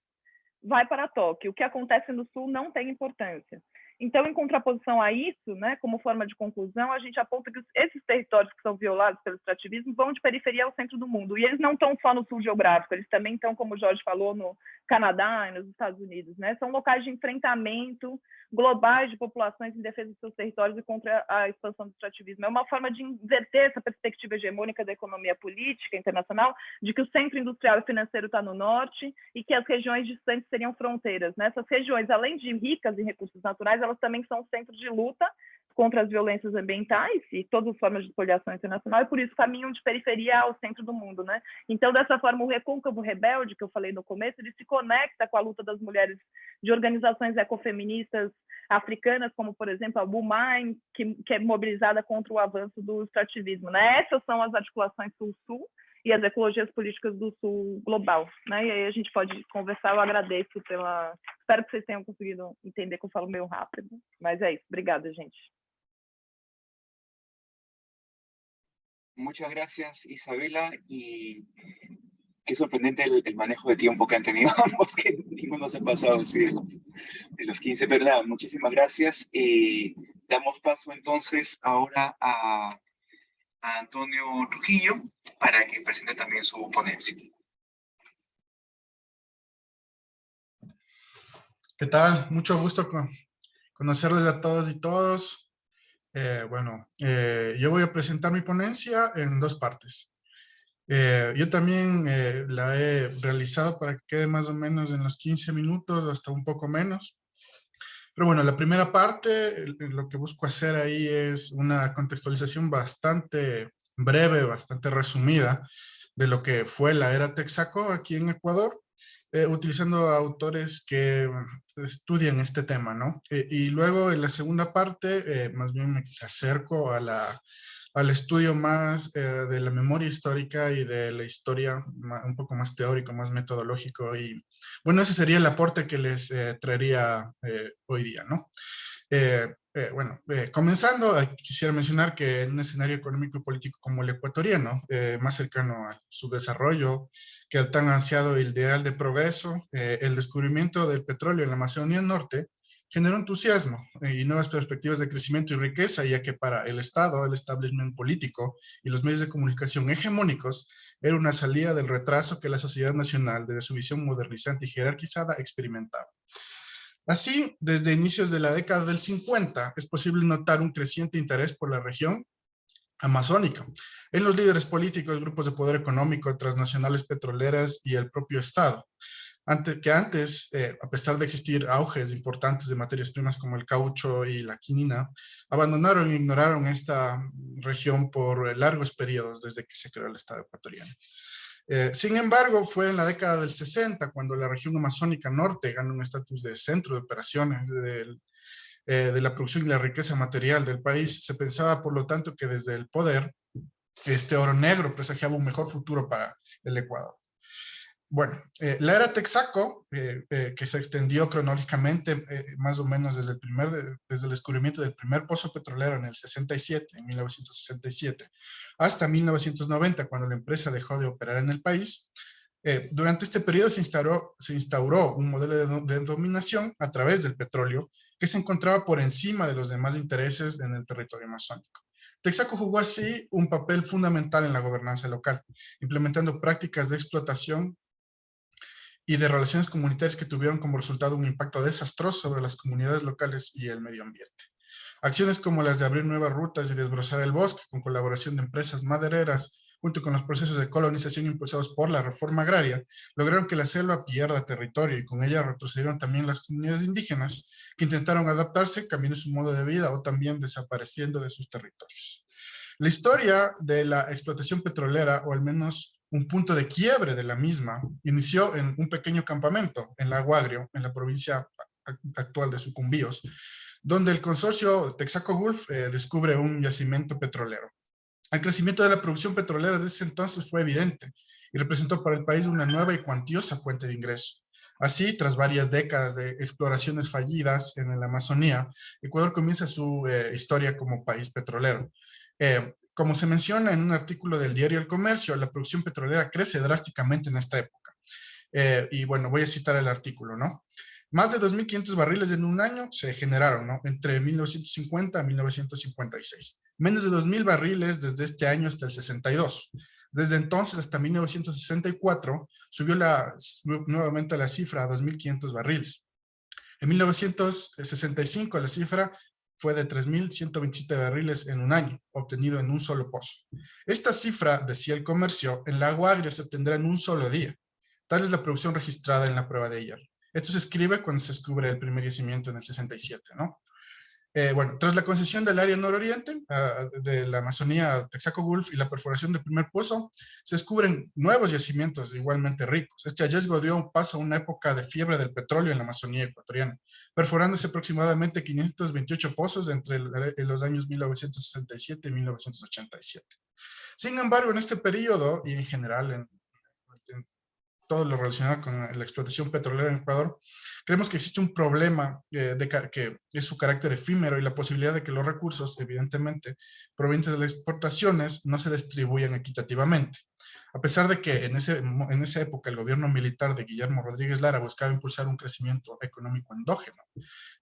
vai para Tóquio. O que acontece no Sul não tem importância. Então, em contraposição a isso, né, como forma de conclusão, a gente aponta que esses territórios que são violados pelo extrativismo vão de periferia ao centro do mundo. E eles não estão só no sul geográfico, eles também estão, como o Jorge falou, no Canadá e nos Estados Unidos, né? São locais de enfrentamento globais de populações em defesa dos seus territórios e contra a expansão do extrativismo. É uma forma de inverter essa perspectiva hegemônica da economia política internacional, de que o centro industrial e financeiro está no norte e que as regiões distantes seriam fronteiras, né? Essas regiões, além de ricas em recursos naturais, elas também são centros de luta contra as violências ambientais e todas as formas de espoliação internacional, e por isso caminham de periferia ao centro do mundo, né? Então, dessa forma, o Recôncavo Rebelde, que eu falei no começo, ele se conecta com a luta das mulheres de organizações ecofeministas africanas, como, por exemplo, a Women, que é mobilizada contra o avanço do extrativismo, né? Essas são as articulações Sul-Sul e as ecologias políticas do Sul global, né? E aí a gente pode conversar, eu agradeço pela... Espero que vocês tenham conseguido entender que eu falo meio rápido, mas é isso. Obrigada, gente. Muchas gracias, Isabela, y qué sorprendente el manejo de tiempo que han tenido ambos, que ninguno se ha pasado así de los 15, pero nada, muchísimas gracias. Damos paso entonces ahora a Antonio Trujillo para que presente también su ponencia. ¿Qué tal? Mucho gusto conocerles a todos y todos. Yo voy a presentar mi ponencia en dos partes. Yo también la he realizado para que quede más o menos en los 15 minutos, hasta un poco menos. Pero bueno, la primera parte, lo que busco hacer ahí es una contextualización bastante breve, bastante resumida de lo que fue la era Texaco aquí en Ecuador, utilizando autores que estudian este tema, ¿no? Y luego en la segunda parte, más bien me acerco al estudio más de la memoria histórica y de la historia un poco más teórico, más metodológico. Y bueno, ese sería el aporte que les traería hoy día, ¿no? Comenzando, quisiera mencionar que en un escenario económico y político como el ecuatoriano, más cercano a su desarrollo, que al tan ansiado ideal de progreso, el descubrimiento del petróleo en la Amazonía Norte generó entusiasmo y nuevas perspectivas de crecimiento y riqueza, ya que para el Estado, el establishment político y los medios de comunicación hegemónicos era una salida del retraso que la sociedad nacional, desde su visión modernizante y jerarquizada, experimentaba. Así, desde inicios de la década del 50, es posible notar un creciente interés por la región amazónica en los líderes políticos, grupos de poder económico, transnacionales petroleras y el propio Estado. Antes, a pesar de existir auges importantes de materias primas como el caucho y la quinina, abandonaron e ignoraron esta región por largos periodos desde que se creó el Estado ecuatoriano. Sin embargo, fue en la década del 60 cuando la región amazónica norte ganó un estatus de centro de operaciones de la producción y la riqueza material del país. Se pensaba, por lo tanto, que desde el poder, este oro negro presagiaba un mejor futuro para el Ecuador. Bueno, la era Texaco, que se extendió cronológicamente más o menos desde el descubrimiento del primer pozo petrolero en el 67, en 1967, hasta 1990, cuando la empresa dejó de operar en el país. Durante este periodo se instauró un modelo de dominación a través del petróleo que se encontraba por encima de los demás intereses en el territorio amazónico. Texaco jugó así un papel fundamental en la gobernanza local, implementando prácticas de explotación y de relaciones comunitarias que tuvieron como resultado un impacto desastroso sobre las comunidades locales y el medio ambiente. Acciones como las de abrir nuevas rutas y desbrozar el bosque con colaboración de empresas madereras, junto con los procesos de colonización impulsados por la reforma agraria, lograron que la selva pierda territorio y con ella retrocedieron también las comunidades indígenas que intentaron adaptarse, cambiando su modo de vida o también desapareciendo de sus territorios. La historia de la explotación petrolera, o al menos un punto de quiebre de la misma, inició en un pequeño campamento en Lago Agrio, en la provincia actual de Sucumbíos, donde el consorcio Texaco Gulf descubre un yacimiento petrolero. El crecimiento de la producción petrolera desde ese entonces fue evidente y representó para el país una nueva y cuantiosa fuente de ingreso. Así, tras varias décadas de exploraciones fallidas en la Amazonía, Ecuador comienza su historia como país petrolero. Como se menciona en un artículo del diario El Comercio, la producción petrolera crece drásticamente en esta época. Y bueno, voy a citar el artículo, ¿no? Más de 2.500 barriles en un año se generaron, ¿no? Entre 1950 a 1956. Menos de 2.000 barriles desde este año hasta el 62. Desde entonces hasta 1964 subió nuevamente la cifra a 2.500 barriles. En 1965 la cifra fue de 3.127 barriles en un año, obtenido en un solo pozo. Esta cifra, decía El Comercio, en Lago Agrio se obtendrá en un solo día. Tal es la producción registrada en la prueba de hierro. Esto se escribe cuando se descubre el primer yacimiento en el 67, ¿no? Bueno, tras la concesión del área nororiente de la Amazonía Texaco Gulf y la perforación del primer pozo, se descubren nuevos yacimientos igualmente ricos. Este hallazgo dio un paso a una época de fiebre del petróleo en la Amazonía ecuatoriana, perforándose aproximadamente 528 pozos entre los años 1967 y 1987. Sin embargo, en este periodo y en general en todo lo relacionado con la explotación petrolera en Ecuador, creemos que existe un problema que es su carácter efímero y la posibilidad de que los recursos, evidentemente, provenientes de las exportaciones, no se distribuyan equitativamente. A pesar de que en esa época el gobierno militar de Guillermo Rodríguez Lara buscaba impulsar un crecimiento económico endógeno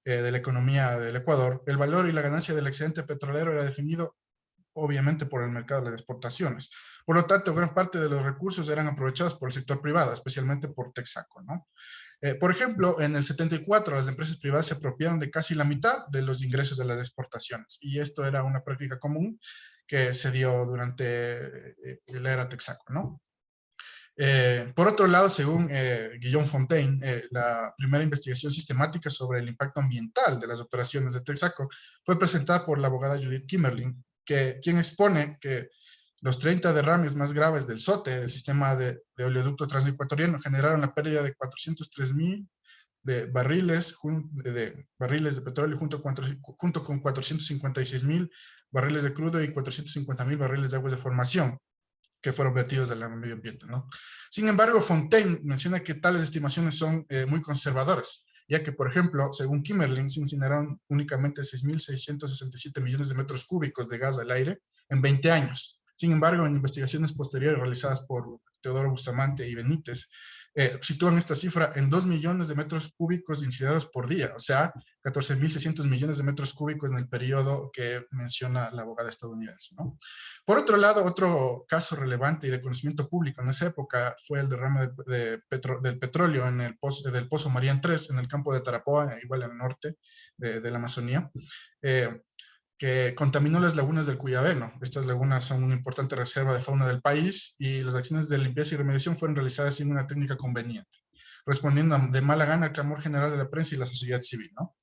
de la economía del Ecuador, el valor y la ganancia del excedente petrolero era definido obviamente por el mercado de las exportaciones. Por lo tanto, gran parte de los recursos eran aprovechados por el sector privado, especialmente por Texaco, ¿no? Por ejemplo, en el 74 las empresas privadas se apropiaron de casi la mitad de los ingresos de las exportaciones, y esto era una práctica común que se dio durante la era Texaco, ¿no? Por otro lado, según Guillaume Fontaine, la primera investigación sistemática sobre el impacto ambiental de las operaciones de Texaco fue presentada por la abogada Judith Kimmerling, quien expone que los 30 derrames más graves del SOTE, del sistema de oleoducto transecuatoriano, generaron la pérdida de 403.000 barriles de petróleo junto con 456.000 barriles de crudo y 450.000 barriles de aguas de formación que fueron vertidos al medio ambiente, ¿no? Sin embargo, Fontaine menciona que tales estimaciones son muy conservadoras, ya que, por ejemplo, según Kimmerling, se incineraron únicamente 6.667 millones de metros cúbicos de gas al aire en 20 años. Sin embargo, en investigaciones posteriores realizadas por Teodoro Bustamante y Benítez, sitúan esta cifra en 2 millones de metros cúbicos incinerados por día, o sea, 14.600 millones de metros cúbicos en el periodo que menciona la abogada estadounidense, ¿no? Por otro lado, otro caso relevante y de conocimiento público en esa época fue el derrame del petróleo en el del Pozo Marián 3 en el campo de Tarapoa, igual al norte de la Amazonía, que contaminó las lagunas del Cuyabeno. Estas lagunas son una importante reserva de fauna del país y las acciones de limpieza y remediación fueron realizadas sin una técnica conveniente, respondiendo de mala gana al clamor general de la prensa y la sociedad civil, ¿no?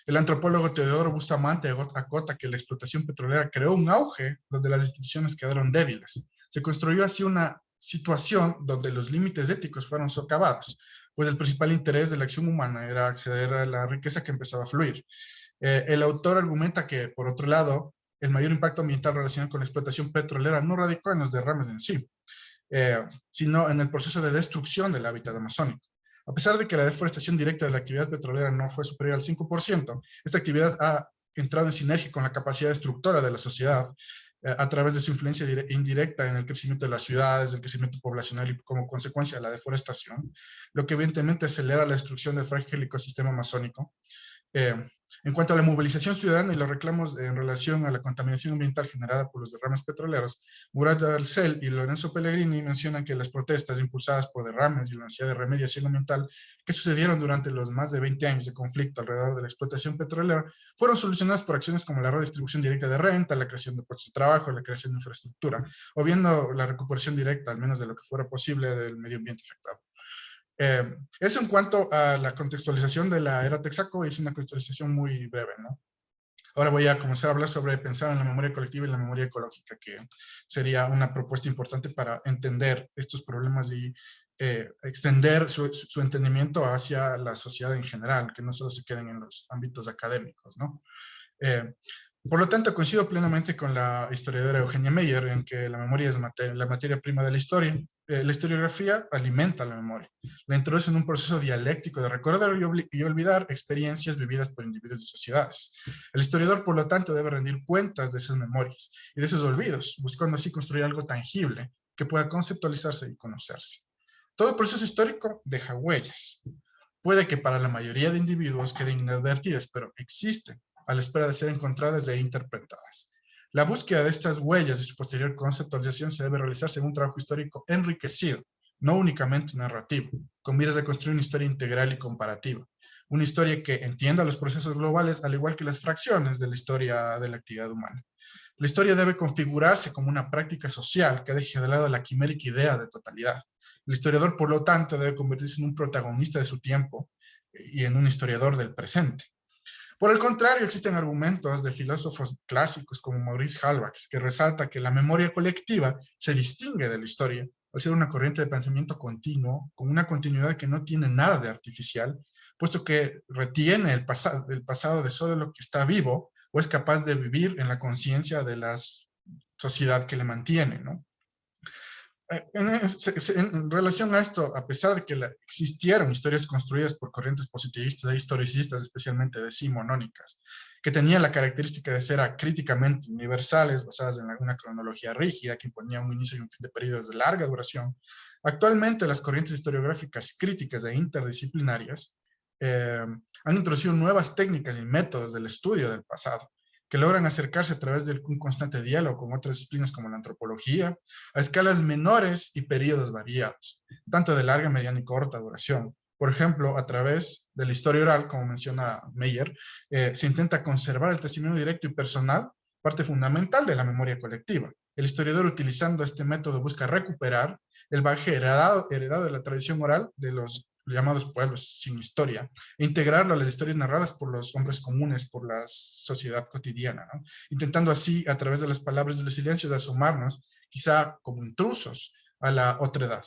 El antropólogo Teodoro Bustamante acota que la explotación petrolera creó un auge donde las instituciones quedaron débiles. Se construyó así una situación donde los límites éticos fueron socavados, pues el principal interés de la acción humana era acceder a la riqueza que empezaba a fluir. El autor argumenta que, por otro lado, el mayor impacto ambiental relacionado con la explotación petrolera no radicó en los derrames en sí, sino en el proceso de destrucción del hábitat amazónico. A pesar de que la deforestación directa de la actividad petrolera no fue superior al 5%, esta actividad ha entrado en sinergia con la capacidad destructora de la sociedad a través de su influencia indirecta en el crecimiento de las ciudades, el crecimiento poblacional y como consecuencia de la deforestación, lo que evidentemente acelera la destrucción del frágil ecosistema amazónico. En cuanto a la movilización ciudadana y los reclamos en relación a la contaminación ambiental generada por los derrames petroleros, Murat Arcel y Lorenzo Pellegrini mencionan que las protestas impulsadas por derrames y la necesidad de remediación ambiental que sucedieron durante los más de 20 años de conflicto alrededor de la explotación petrolera fueron solucionadas por acciones como la redistribución directa de renta, la creación de puestos de trabajo, la creación de infraestructura, o viendo la recuperación directa, al menos de lo que fuera posible, del medio ambiente afectado. Eso en cuanto a la contextualización de la era Texaco, es una contextualización muy breve, ¿no? Ahora voy a comenzar a hablar sobre pensar en la memoria colectiva y la memoria ecológica, que sería una propuesta importante para entender estos problemas y extender su entendimiento hacia la sociedad en general, que no solo se queden en los ámbitos académicos, ¿no? Por lo tanto, coincido plenamente con la historiadora Eugenia Meyer en que la memoria es la materia prima de la historia. La historiografía alimenta la memoria, la introduce en un proceso dialéctico de recordar y olvidar experiencias vividas por individuos y sociedades. El historiador, por lo tanto, debe rendir cuentas de esas memorias y de esos olvidos, buscando así construir algo tangible que pueda conceptualizarse y conocerse. Todo proceso histórico deja huellas. Puede que para la mayoría de individuos queden inadvertidas, pero existen a la espera de ser encontradas e interpretadas. La búsqueda de estas huellas y su posterior conceptualización se debe realizar según un trabajo histórico enriquecido, no únicamente narrativo, con miras de construir una historia integral y comparativa. Una historia que entienda los procesos globales, al igual que las fracciones de la historia de la actividad humana. La historia debe configurarse como una práctica social que deje de lado la quimérica idea de totalidad. El historiador, por lo tanto, debe convertirse en un protagonista de su tiempo y en un historiador del presente. Por el contrario, existen argumentos de filósofos clásicos como Maurice Halbach, que resalta que la memoria colectiva se distingue de la historia al ser una corriente de pensamiento continuo, con una continuidad que no tiene nada de artificial, puesto que retiene el pasado de solo lo que está vivo o es capaz de vivir en la conciencia de la sociedad que le mantiene, ¿no? En relación a esto, a pesar de que existieron historias construidas por corrientes positivistas e historicistas, especialmente decimonónicas, que tenían la característica de ser acríticamente universales, basadas en una cronología rígida que imponía un inicio y un fin de periodos de larga duración, actualmente las corrientes historiográficas críticas e interdisciplinarias han introducido nuevas técnicas y métodos del estudio del pasado, que logran acercarse a través de un constante diálogo con otras disciplinas como la antropología, a escalas menores y periodos variados, tanto de larga, mediana y corta duración. Por ejemplo, a través de la historia oral, como menciona Meyer, se intenta conservar el testimonio directo y personal, parte fundamental de la memoria colectiva. El historiador, utilizando este método, busca recuperar el bagaje heredado de la tradición oral de los llamados pueblos sin historia, e integrarlo a las historias narradas por los hombres comunes, por la sociedad cotidiana, ¿no? Intentando así, a través de las palabras y los silencios, de asomarnos, quizá como intrusos, a la otredad.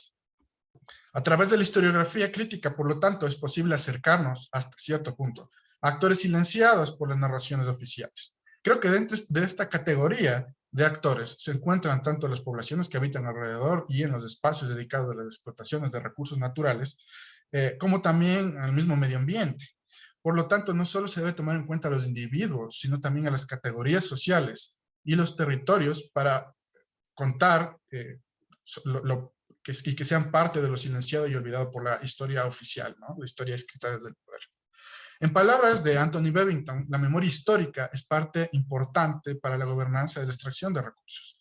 A través de la historiografía crítica, por lo tanto, es posible acercarnos hasta cierto punto a actores silenciados por las narraciones oficiales. Creo que dentro de esta categoría de actores se encuentran tanto las poblaciones que habitan alrededor y en los espacios dedicados a las explotaciones de recursos naturales, como también al mismo medio ambiente. Por lo tanto, no solo se debe tomar en cuenta a los individuos, sino también a las categorías sociales y los territorios para contar y que sean parte de lo silenciado y olvidado por la historia oficial, ¿no? La historia escrita desde el poder. En palabras de Anthony Bevington, la memoria histórica es parte importante para la gobernanza de la extracción de recursos.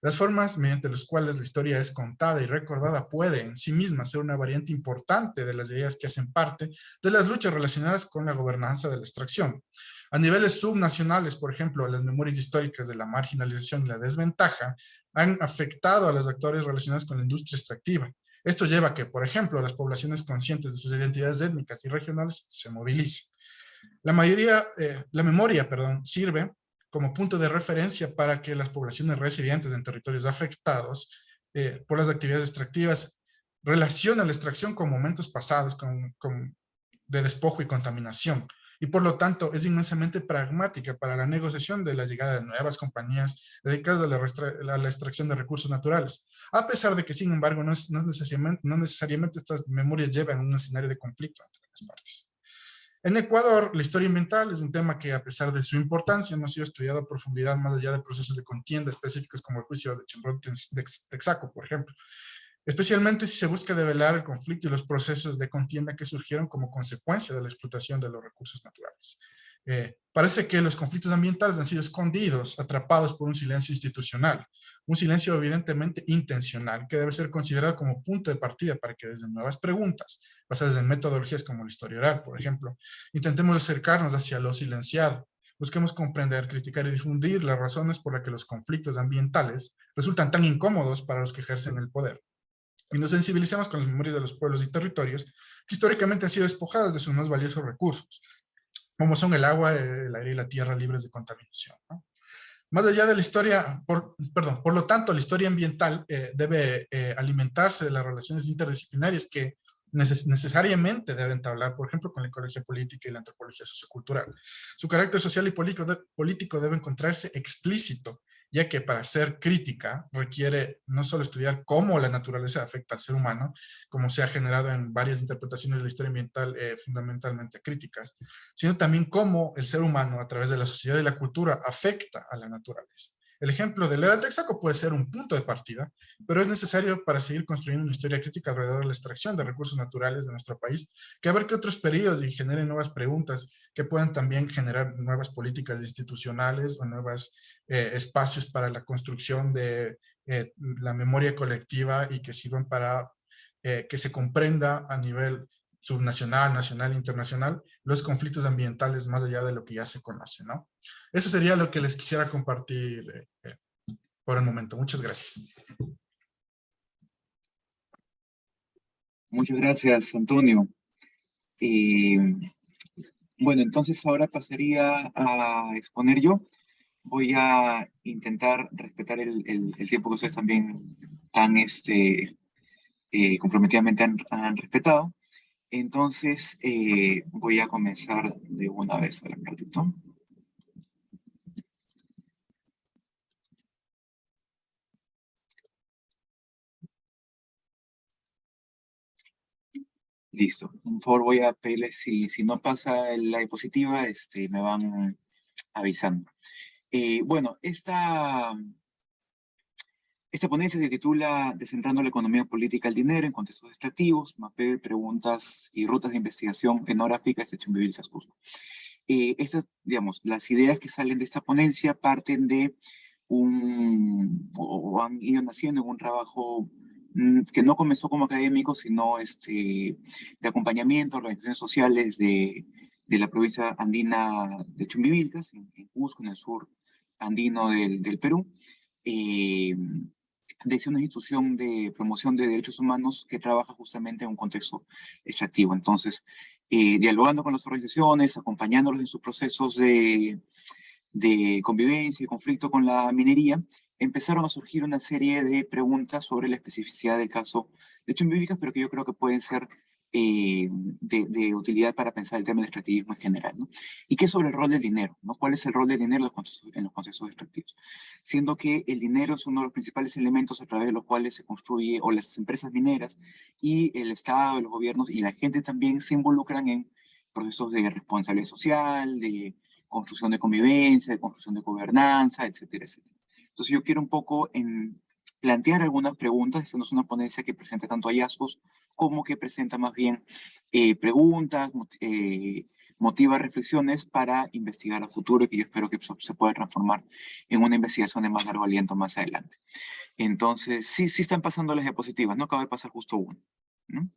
Las formas mediante las cuales la historia es contada y recordada puede en sí misma ser una variante importante de las ideas que hacen parte de las luchas relacionadas con la gobernanza de la extracción. A niveles subnacionales, por ejemplo, las memorias históricas de la marginalización y la desventaja han afectado a los actores relacionados con la industria extractiva. Esto lleva a que, por ejemplo, las poblaciones conscientes de sus identidades étnicas y regionales se movilicen. La memoria, sirve como punto de referencia para que las poblaciones residentes en territorios afectados por las actividades extractivas relacionen la extracción con momentos pasados de despojo y contaminación. Y por lo tanto es inmensamente pragmática para la negociación de la llegada de nuevas compañías dedicadas a la extracción de recursos naturales, a pesar de que, sin embargo, no necesariamente estas memorias llevan a un escenario de conflicto entre las partes. En Ecuador, la historia ambiental es un tema que, a pesar de su importancia, no ha sido estudiado a profundidad más allá de procesos de contienda específicos como el juicio de Chimbote-Texaco, por ejemplo. Especialmente si se busca develar el conflicto y los procesos de contienda que surgieron como consecuencia de la explotación de los recursos naturales. Parece que los conflictos ambientales han sido escondidos, atrapados por un silencio institucional, un silencio evidentemente intencional, que debe ser considerado como punto de partida para que desde nuevas preguntas, basadas en metodologías como la historia oral, por ejemplo, intentemos acercarnos hacia lo silenciado. Busquemos comprender, criticar y difundir las razones por las que los conflictos ambientales resultan tan incómodos para los que ejercen el poder. Y nos sensibilicemos con las memorias de los pueblos y territorios que históricamente han sido despojados de sus más valiosos recursos, como son el agua, el aire y la tierra libres de contaminación, ¿no? Más allá de la historia, por lo tanto, la historia ambiental debe alimentarse de las relaciones interdisciplinarias que necesariamente deben entablar, por ejemplo, con la ecología política y la antropología sociocultural. Su carácter social y político debe encontrarse explícito, ya que para ser crítica requiere no solo estudiar cómo la naturaleza afecta al ser humano, como se ha generado en varias interpretaciones de la historia ambiental fundamentalmente críticas, sino también cómo el ser humano, a través de la sociedad y la cultura, afecta a la naturaleza. El ejemplo del Era Texaco puede ser un punto de partida, pero es necesario para seguir construyendo una historia crítica alrededor de la extracción de recursos naturales de nuestro país, que abarque otros periodos y genere nuevas preguntas que puedan también generar nuevas políticas institucionales o nuevos espacios para la construcción de la memoria colectiva y que sirvan para que se comprenda a nivel subnacional, nacional e internacional los conflictos ambientales más allá de lo que ya se conoce, ¿no? Eso sería lo que les quisiera compartir por el momento. Muchas gracias. Muchas gracias, Antonio. Bueno, entonces ahora pasaría a exponer yo. Voy a intentar respetar el tiempo que ustedes también tan comprometidamente han respetado. Entonces, voy a comenzar de una vez a un ratito. Listo. Por favor, voy a pedirles si no pasa la diapositiva, me van avisando. Bueno, esta ponencia se titula Descentrando la economía política al dinero en contextos extractivos, mapeo, preguntas y rutas de investigación etnográficas de Chumbivilcas, Cusco. Digamos, las ideas que salen de esta ponencia parten de o han ido naciendo en un trabajo que no comenzó como académico, sino de acompañamiento a organizaciones sociales de la provincia andina de Chumbivilcas, en Cusco, en el sur andino del Perú, desde una institución de promoción de derechos humanos que trabaja justamente en un contexto extractivo. Entonces, dialogando con las organizaciones, acompañándolos en sus procesos de convivencia y conflicto con la minería, empezaron a surgir una serie de preguntas sobre la especificidad del caso de Chumbivilcas, pero que yo creo que pueden ser de utilidad para pensar el tema del extractivismo en general, ¿no? ¿Y qué sobre el rol del dinero, ¿no? ¿Cuál es el rol del dinero en los contextos extractivos? Siendo que el dinero es uno de los principales elementos a través de los cuales se construye, o las empresas mineras y el Estado, los gobiernos y la gente también se involucran en procesos de responsabilidad social, de construcción de convivencia, de construcción de gobernanza, etcétera, etcétera. Entonces yo quiero un poco plantear algunas preguntas. Esta no es una ponencia que presente tanto hallazgos como que presenta más bien preguntas, motiva reflexiones para investigar a futuro y que yo espero que se pueda transformar en una investigación de más largo aliento más adelante. Entonces, sí están pasando las diapositivas, no acaba de pasar justo una, ¿no?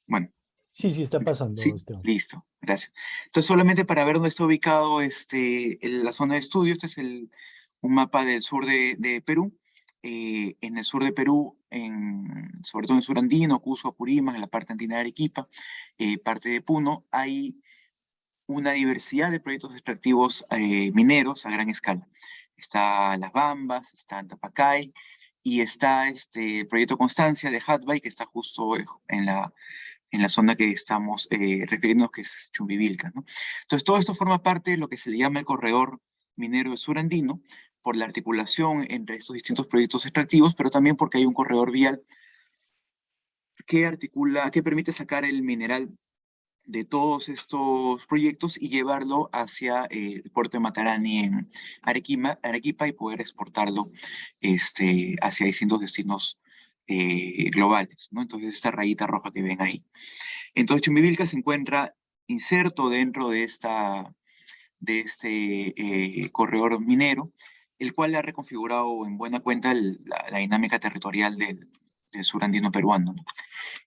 Bueno. Sí, está pasando, Sí, Esteban. listo, gracias. Entonces, solamente para ver dónde está ubicado la zona de estudio, este es un mapa del sur de Perú. En el sur de Perú, sobre todo en el sur andino, Cusco, Apurímac, en la parte andina de Arequipa, parte de Puno, hay una diversidad de proyectos extractivos mineros a gran escala. Está Las Bambas, está Antapacay, y está el proyecto Constancia de Hatbay, que está justo en la zona que estamos refiriéndonos, que es Chumbivilcas, ¿no? Entonces, todo esto forma parte de lo que se le llama el corredor minero del sur andino, por la articulación entre estos distintos proyectos extractivos, pero también porque hay un corredor vial que permite sacar el mineral de todos estos proyectos y llevarlo hacia el puerto de Matarani en Arequipa y poder exportarlo hacia distintos destinos globales, ¿no? Entonces, esta rayita roja que ven ahí. Entonces, Chumbivilcas se encuentra inserto dentro de este corredor minero, el cual ha reconfigurado en buena cuenta la dinámica territorial del sur andino peruano, ¿no?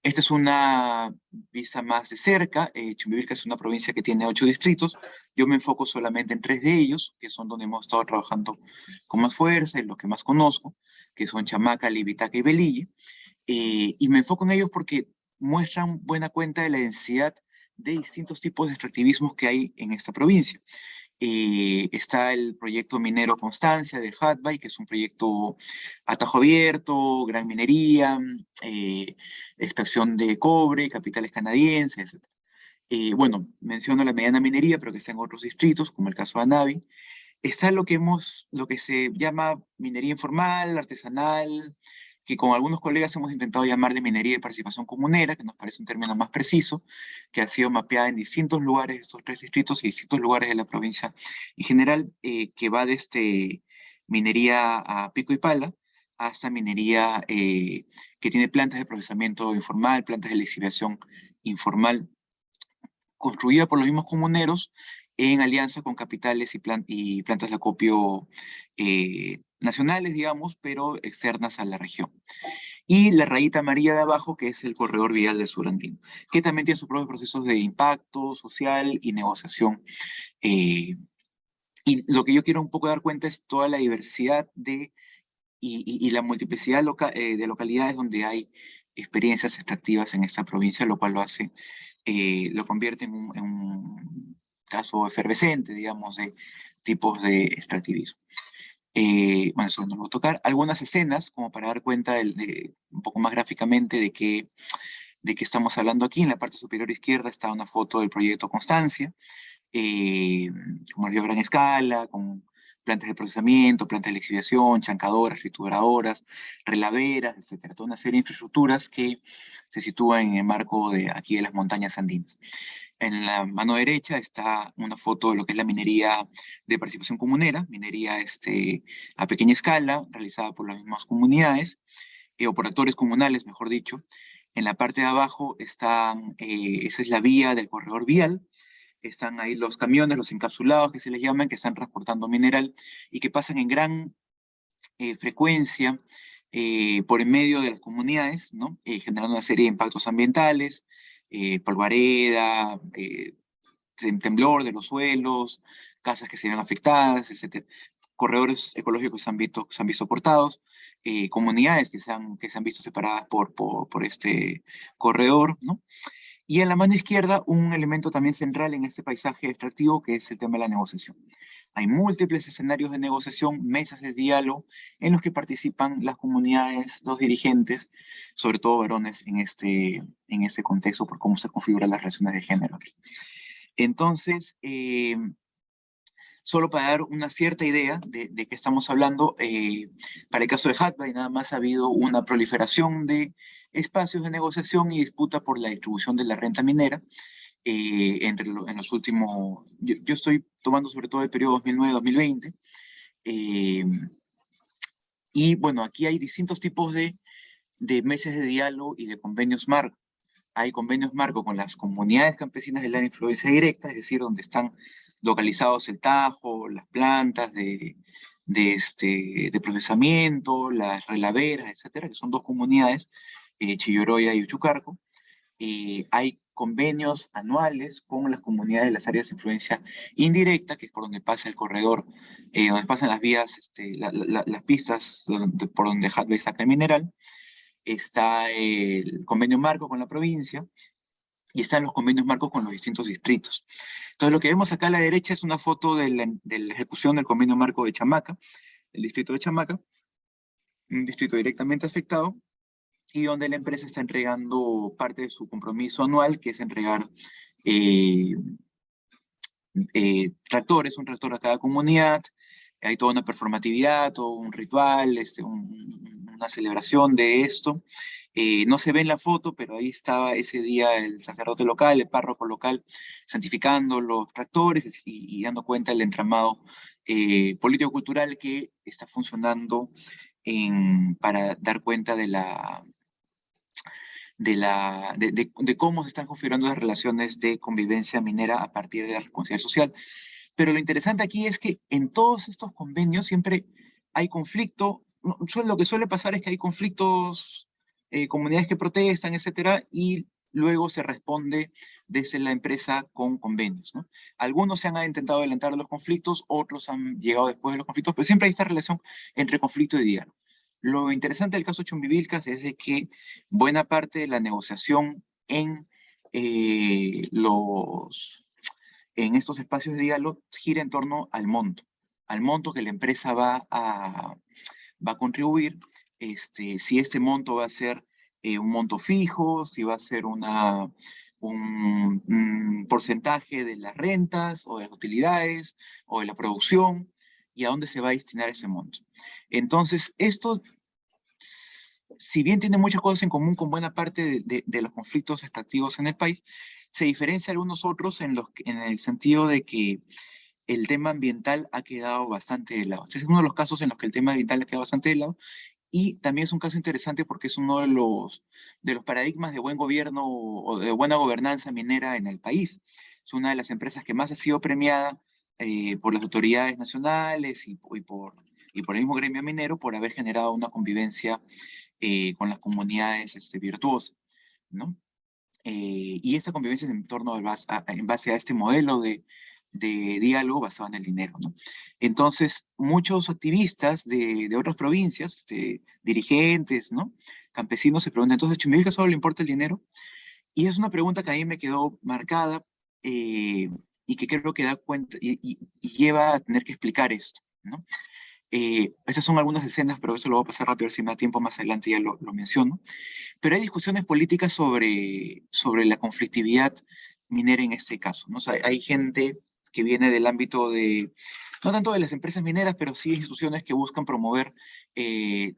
Esta es una vista más de cerca. Chumbivilcas es una provincia que tiene 8 distritos. Yo me enfoco solamente en 3 de ellos, que son donde hemos estado trabajando con más fuerza, en los que más conozco, que son Chamaca, Libitaca y Velille. Y me enfoco en ellos porque muestran buena cuenta de la densidad de distintos tipos de extractivismos que hay en esta provincia. Está el proyecto minero Constancia de Hatbay, que es un proyecto a tajo abierto, gran minería, extracción de cobre, capitales canadienses, etc. Bueno, menciono la mediana minería, pero que está en otros distritos, como el caso de Anavi. Está lo que se llama minería informal, artesanal, que con algunos colegas hemos intentado llamar de minería de participación comunera, que nos parece un término más preciso, que ha sido mapeada en distintos lugares, estos 3 distritos y distintos lugares de la provincia en general, que va desde minería a pico y pala, hasta minería que tiene plantas de procesamiento informal, plantas de lixiviación informal, construida por los mismos comuneros en alianza con capitales y plantas de acopio nacionales, digamos, pero externas a la región. Y la rayita amarilla de abajo, que es el corredor vial del sur andino, que también tiene sus propios procesos de impacto social y negociación. Y lo que yo quiero un poco dar cuenta es toda la diversidad y la multiplicidad de localidades donde hay experiencias extractivas en esta provincia, lo cual lo convierte en un caso efervescente, digamos, de tipos de extractivismo. Bueno, eso no lo voy a tocar. Algunas escenas, como para dar cuenta un poco más gráficamente de qué estamos hablando aquí. En la parte superior izquierda está una foto del proyecto Constancia, como a gran escala, con plantas de procesamiento, plantas de lixiviación, chancadoras, trituradoras, relaveras, etcétera. Toda una serie de infraestructuras que se sitúan en el marco de aquí de las montañas andinas. En la mano derecha está una foto de lo que es la minería de participación comunera, minería a pequeña escala, realizada por las mismas comunidades, o por actores comunales, mejor dicho. En la parte de abajo esa es la vía del corredor vial. Están ahí los camiones, los encapsulados que se les llaman, que están transportando mineral y que pasan en gran frecuencia por en medio de las comunidades, ¿no? Generando una serie de impactos ambientales, polvareda, temblor de los suelos, casas que se ven afectadas, etc. Corredores ecológicos se han visto cortados, comunidades que se han visto separadas por este corredor, ¿no? Y en la mano izquierda, un elemento también central en este paisaje extractivo, que es el tema de la negociación. Hay múltiples escenarios de negociación, mesas de diálogo, en los que participan las comunidades, los dirigentes, sobre todo varones en este contexto, por cómo se configuran las relaciones de género aquí. Entonces, solo para dar una cierta idea de qué estamos hablando, para el caso de Hatbay nada más ha habido una proliferación de espacios de negociación y disputa por la distribución de la renta minera en los últimos, yo estoy tomando sobre todo el periodo 2009-2020, Y bueno, aquí hay distintos tipos de mesas de diálogo y de convenios marco. Hay convenios marco con las comunidades campesinas del área de influencia directa, es decir, donde están localizados el Tajo, las plantas de procesamiento, las relaveras, etcétera, que son dos comunidades, Chilloroya y Uchucarco. Hay convenios anuales con las comunidades de las áreas de influencia indirecta, que es por donde pasa el corredor, donde pasan las vías, las pistas por donde Hadley saca el mineral. Está el convenio marco con la provincia y están los convenios marcos con los distintos distritos. Entonces, lo que vemos acá a la derecha es una foto de la ejecución del convenio marco de Chamaca, el distrito de Chamaca, un distrito directamente afectado, y donde la empresa está entregando parte de su compromiso anual, que es entregar tractores, un tractor a cada comunidad. Hay toda una performatividad, todo un ritual, una celebración de esto. No se ve en la foto, pero ahí estaba ese día el sacerdote local, el párroco local, santificando los tractores y dando cuenta del entramado político-cultural que está funcionando para dar cuenta de cómo se están configurando las relaciones de convivencia minera a partir de la responsabilidad social. Pero lo interesante aquí es que en todos estos convenios siempre hay conflicto. Lo que suele pasar es que hay conflictos, comunidades que protestan, etcétera, y luego se responde desde la empresa con convenios, ¿no? Algunos se han intentado adelantar los conflictos, otros han llegado después de los conflictos, pero siempre hay esta relación entre conflicto y diálogo. Lo interesante del caso Chumbivilcas es de que buena parte de la negociación en estos espacios de diálogo gira en torno al monto que la empresa va a contribuir, si este monto va a ser un monto fijo, si va a ser un porcentaje de las rentas o de las utilidades o de la producción, y a dónde se va a destinar ese monto. Entonces, esto, si bien tiene muchas cosas en común con buena parte de los conflictos extractivos en el país, se diferencia de algunos otros en el sentido de que el tema ambiental ha quedado bastante de lado. Este es uno de los casos en los que el tema ambiental ha quedado bastante de lado, y también es un caso interesante porque es uno de los paradigmas de buen gobierno o de buena gobernanza minera en el país. Es una de las empresas que más ha sido premiada por las autoridades nacionales y por el mismo gremio minero por haber generado una convivencia con las comunidades virtuosas, ¿no? Y esa convivencia en base a este modelo de diálogo basado en el dinero, ¿no? Entonces, muchos activistas de otras provincias, dirigentes, ¿no? Campesinos se preguntan, entonces, ¿Chumbivilcas solo le importa el dinero? Y es una pregunta que a mí me quedó marcada y que creo que da cuenta y lleva a tener que explicar esto, ¿no? Esas son algunas escenas, pero eso lo voy a pasar rápido, si me da tiempo más adelante ya lo menciono. Pero hay discusiones políticas sobre la conflictividad minera en este caso, ¿no? O sea, hay gente que viene del ámbito no tanto de las empresas mineras, pero sí instituciones que buscan promover el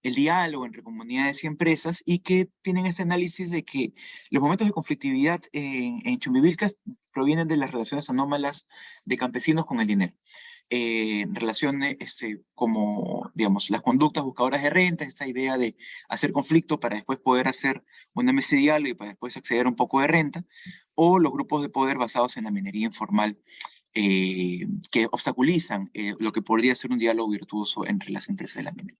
diálogo entre comunidades y empresas, y que tienen ese análisis de que los momentos de conflictividad en Chumbivilcas provienen de las relaciones anómalas de campesinos con el dinero. Relaciones como, digamos, las conductas buscadoras de renta, esta idea de hacer conflicto para después poder hacer una mesa de diálogo y para después acceder a un poco de renta, o los grupos de poder basados en la minería informal que obstaculizan lo que podría ser un diálogo virtuoso entre las empresas de la minería.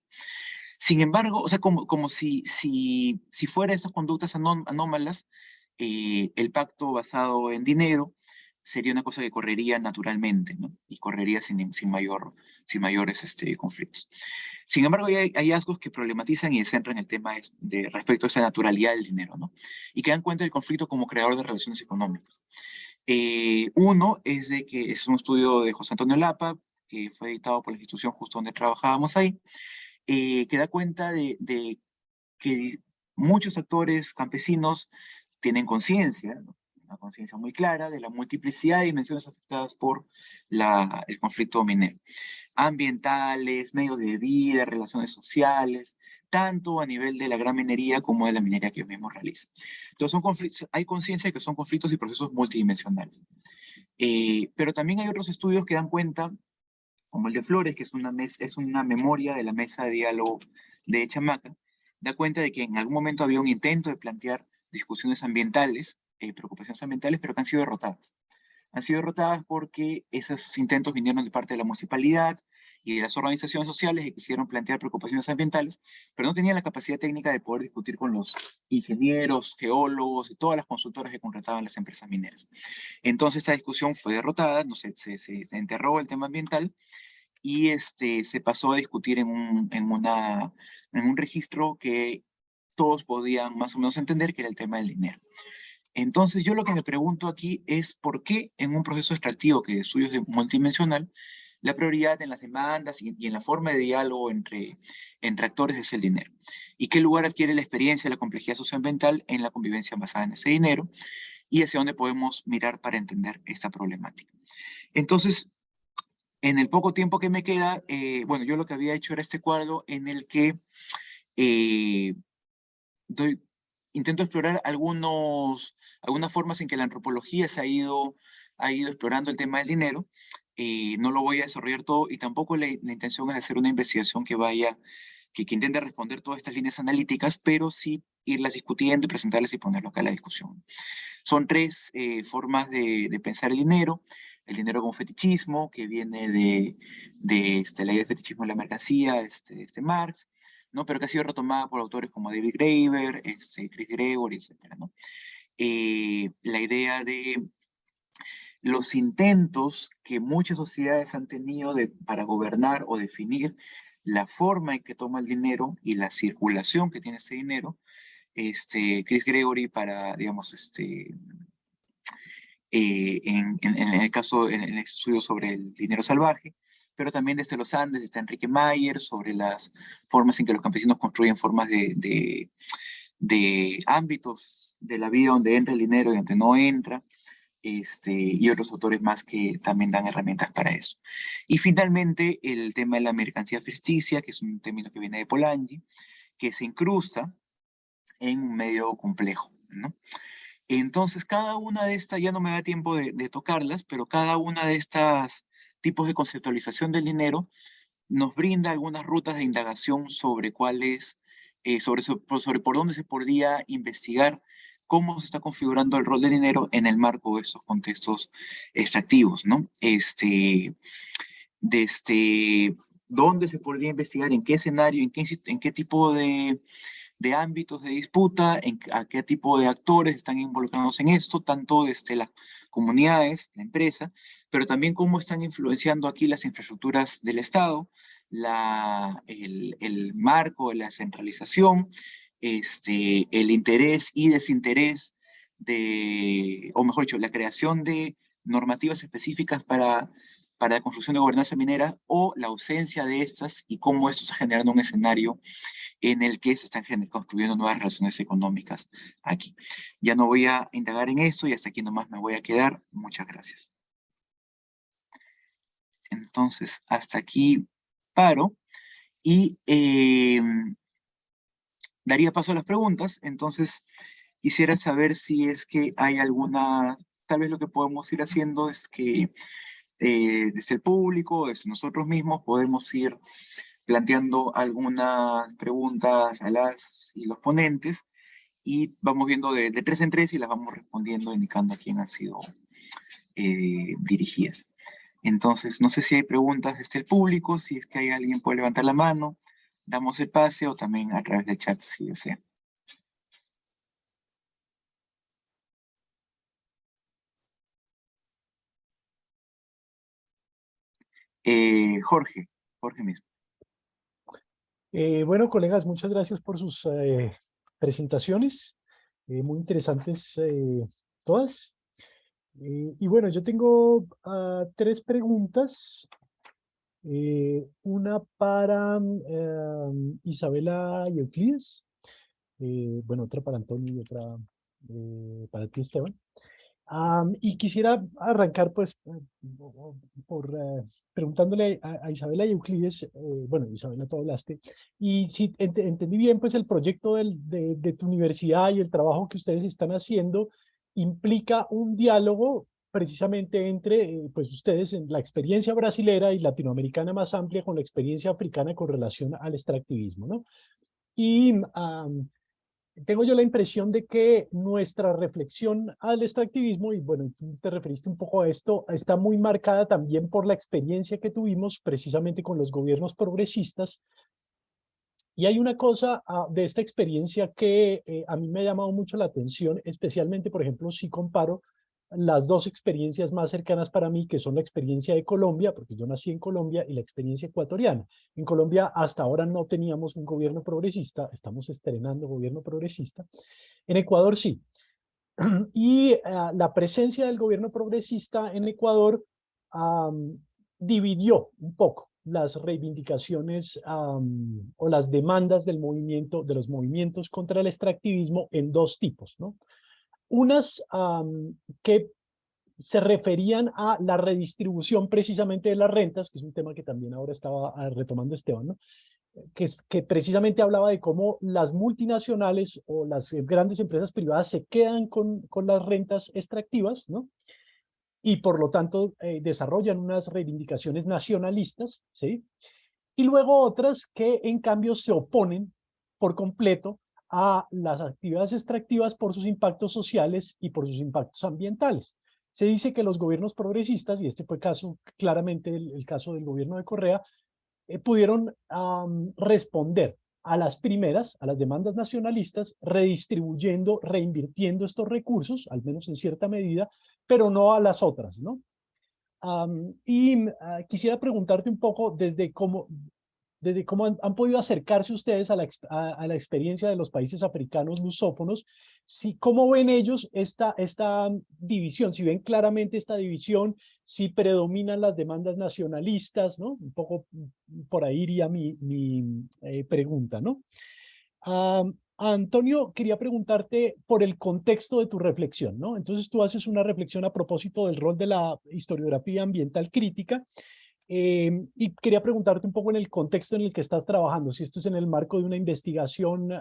Sin embargo, o sea, como si fuera esas conductas anómalas, el pacto basado en dinero sería una cosa que correría naturalmente, ¿no? Y correría sin mayores conflictos. Sin embargo, hay hallazgos que problematizan y centran el tema respecto a esa naturalidad del dinero, ¿no? Y que dan cuenta del conflicto como creador de relaciones económicas. Uno es de que es un estudio de José Antonio Lapa, que fue editado por la institución justo donde trabajábamos ahí, que da cuenta de que muchos actores campesinos tienen conciencia, ¿no? Una conciencia muy clara de la multiplicidad de dimensiones afectadas por el conflicto minero. Ambientales, medios de vida, relaciones sociales, tanto a nivel de la gran minería como de la minería que ellos mismos realizan. Entonces hay conciencia de que son conflictos y procesos multidimensionales. Pero también hay otros estudios que dan cuenta como el de Flores, que es una memoria de la mesa de diálogo de Chamaca, da cuenta de que en algún momento había un intento de plantear discusiones ambientales, preocupaciones ambientales, pero que han sido derrotadas. Han sido derrotadas porque esos intentos vinieron de parte de la municipalidad y de las organizaciones sociales que quisieron plantear preocupaciones ambientales, pero no tenían la capacidad técnica de poder discutir con los ingenieros, geólogos y todas las consultoras que contrataban las empresas mineras. Entonces esa discusión fue derrotada, no sé, se enterró el tema ambiental y se pasó a discutir en un registro que todos podían más o menos entender, que era el tema del dinero. Entonces yo lo que me pregunto aquí es por qué en un proceso extractivo que suyo es multidimensional, la prioridad en las demandas y en la forma de diálogo entre actores es el dinero. ¿Y qué lugar adquiere la experiencia y la complejidad socioambiental en la convivencia basada en ese dinero? Y hacia dónde podemos mirar para entender esta problemática. Entonces, en el poco tiempo que me queda, bueno, yo lo que había hecho era este cuadro en el que intento explorar algunas formas en que la antropología se ha ido explorando el tema del dinero. No lo voy a desarrollar todo y tampoco la intención es hacer una investigación que intente responder todas estas líneas analíticas, pero sí irlas discutiendo y presentarlas y ponerlo acá a la discusión. Son tres formas de pensar el dinero. El dinero como fetichismo, que viene de la idea del fetichismo de la mercancía, Marx, ¿no? Pero que ha sido retomada por autores como David Graeber, Chris Gregory, etc., ¿no? La idea de los intentos que muchas sociedades han tenido para gobernar o definir la forma en que toma el dinero y la circulación que tiene ese dinero. Chris Gregory para, digamos, en el caso, en el estudio sobre el dinero salvaje, pero también desde los Andes está Enrique Mayer sobre las formas en que los campesinos construyen formas de ámbitos de la vida donde entra el dinero y donde no entra, y otros autores más que también dan herramientas para eso. Y finalmente el tema de la mercancía ficticia, que es un término que viene de Polanyi, que se incrusta en un medio complejo, ¿no? Entonces, cada una de estas, ya no me da tiempo de tocarlas, pero cada una de estas tipos de conceptualización del dinero nos brinda algunas rutas de indagación sobre sobre por dónde se podría investigar cómo se está configurando el rol del dinero en el marco de estos contextos extractivos, ¿no? Desde dónde se podría investigar, en qué escenario, en qué tipo de ámbitos de disputa, a qué tipo de actores están involucrados en esto, tanto desde las comunidades, la empresa, pero también cómo están influenciando aquí las infraestructuras del Estado, el marco de la centralización, el interés y desinterés o mejor dicho, la creación de normativas específicas para la construcción de gobernanza minera o la ausencia de estas y cómo esto está generando un escenario en el que se están construyendo nuevas relaciones económicas aquí. Ya no voy a indagar en esto y hasta aquí nomás me voy a quedar. Muchas gracias. Entonces, hasta aquí paro y daría paso a las preguntas. Entonces, quisiera saber si es que hay alguna, tal vez lo que podemos ir haciendo es que desde el público, desde nosotros mismos, podemos ir planteando algunas preguntas a las y los ponentes y vamos viendo de 3 en 3 y las vamos respondiendo indicando a quién han sido dirigidas. Entonces, no sé si hay preguntas desde el público, si es que hay alguien puede levantar la mano, damos el pase o también a través del chat si desea. Jorge mismo. Bueno, colegas, muchas gracias por sus presentaciones, muy interesantes todas. Y bueno, yo tengo 3 preguntas. Una para Isabela y Euclides, bueno, otra para Antonio y otra para ti, Esteban. Y quisiera arrancar pues por preguntándole a Isabela y Euclides, bueno, Isabela, tú hablaste, y si entendí bien, pues el proyecto de tu universidad y el trabajo que ustedes están haciendo implica un diálogo precisamente entre pues ustedes en la experiencia brasilera y latinoamericana más amplia con la experiencia africana con relación al extractivismo, ¿no? Y tengo yo la impresión de que nuestra reflexión al extractivismo, y bueno, tú te referiste un poco a esto, está muy marcada también por la experiencia que tuvimos precisamente con los gobiernos progresistas. Y hay una cosa de esta experiencia que a mí me ha llamado mucho la atención, especialmente, por ejemplo, si comparo las dos experiencias más cercanas para mí, que son la experiencia de Colombia, porque yo nací en Colombia, y la experiencia ecuatoriana. En Colombia hasta ahora no teníamos un gobierno progresista, estamos estrenando gobierno progresista. En Ecuador sí. Y la presencia del gobierno progresista en Ecuador dividió un poco las reivindicaciones o las demandas del movimiento, de los movimientos contra el extractivismo en dos tipos, ¿no? Unas que se referían a la redistribución precisamente de las rentas, que es un tema que también ahora estaba retomando Esteban, ¿no? Que precisamente hablaba de cómo las multinacionales o las grandes empresas privadas se quedan con las rentas extractivas, ¿no? Y por lo tanto desarrollan unas reivindicaciones nacionalistas, ¿sí? Y luego otras que en cambio se oponen por completo a las actividades extractivas por sus impactos sociales y por sus impactos ambientales. Se dice que los gobiernos progresistas, y este fue claramente el caso del gobierno de Correa, pudieron responder a las primeras, a las demandas nacionalistas, redistribuyendo, reinvirtiendo estos recursos, al menos en cierta medida, pero no a las otras, ¿no? Quisiera preguntarte un poco desde cómo han podido acercarse ustedes a la experiencia de los países africanos lusófonos, cómo ven ellos esta división, si ven claramente esta división, si predominan las demandas nacionalistas, ¿no? Un poco por ahí iría mi pregunta, ¿no? Antonio, quería preguntarte por el contexto de tu reflexión, ¿no? Entonces tú haces una reflexión a propósito del rol de la historiografía ambiental crítica, y quería preguntarte un poco en el contexto en el que estás trabajando, si esto es en el marco de una investigación,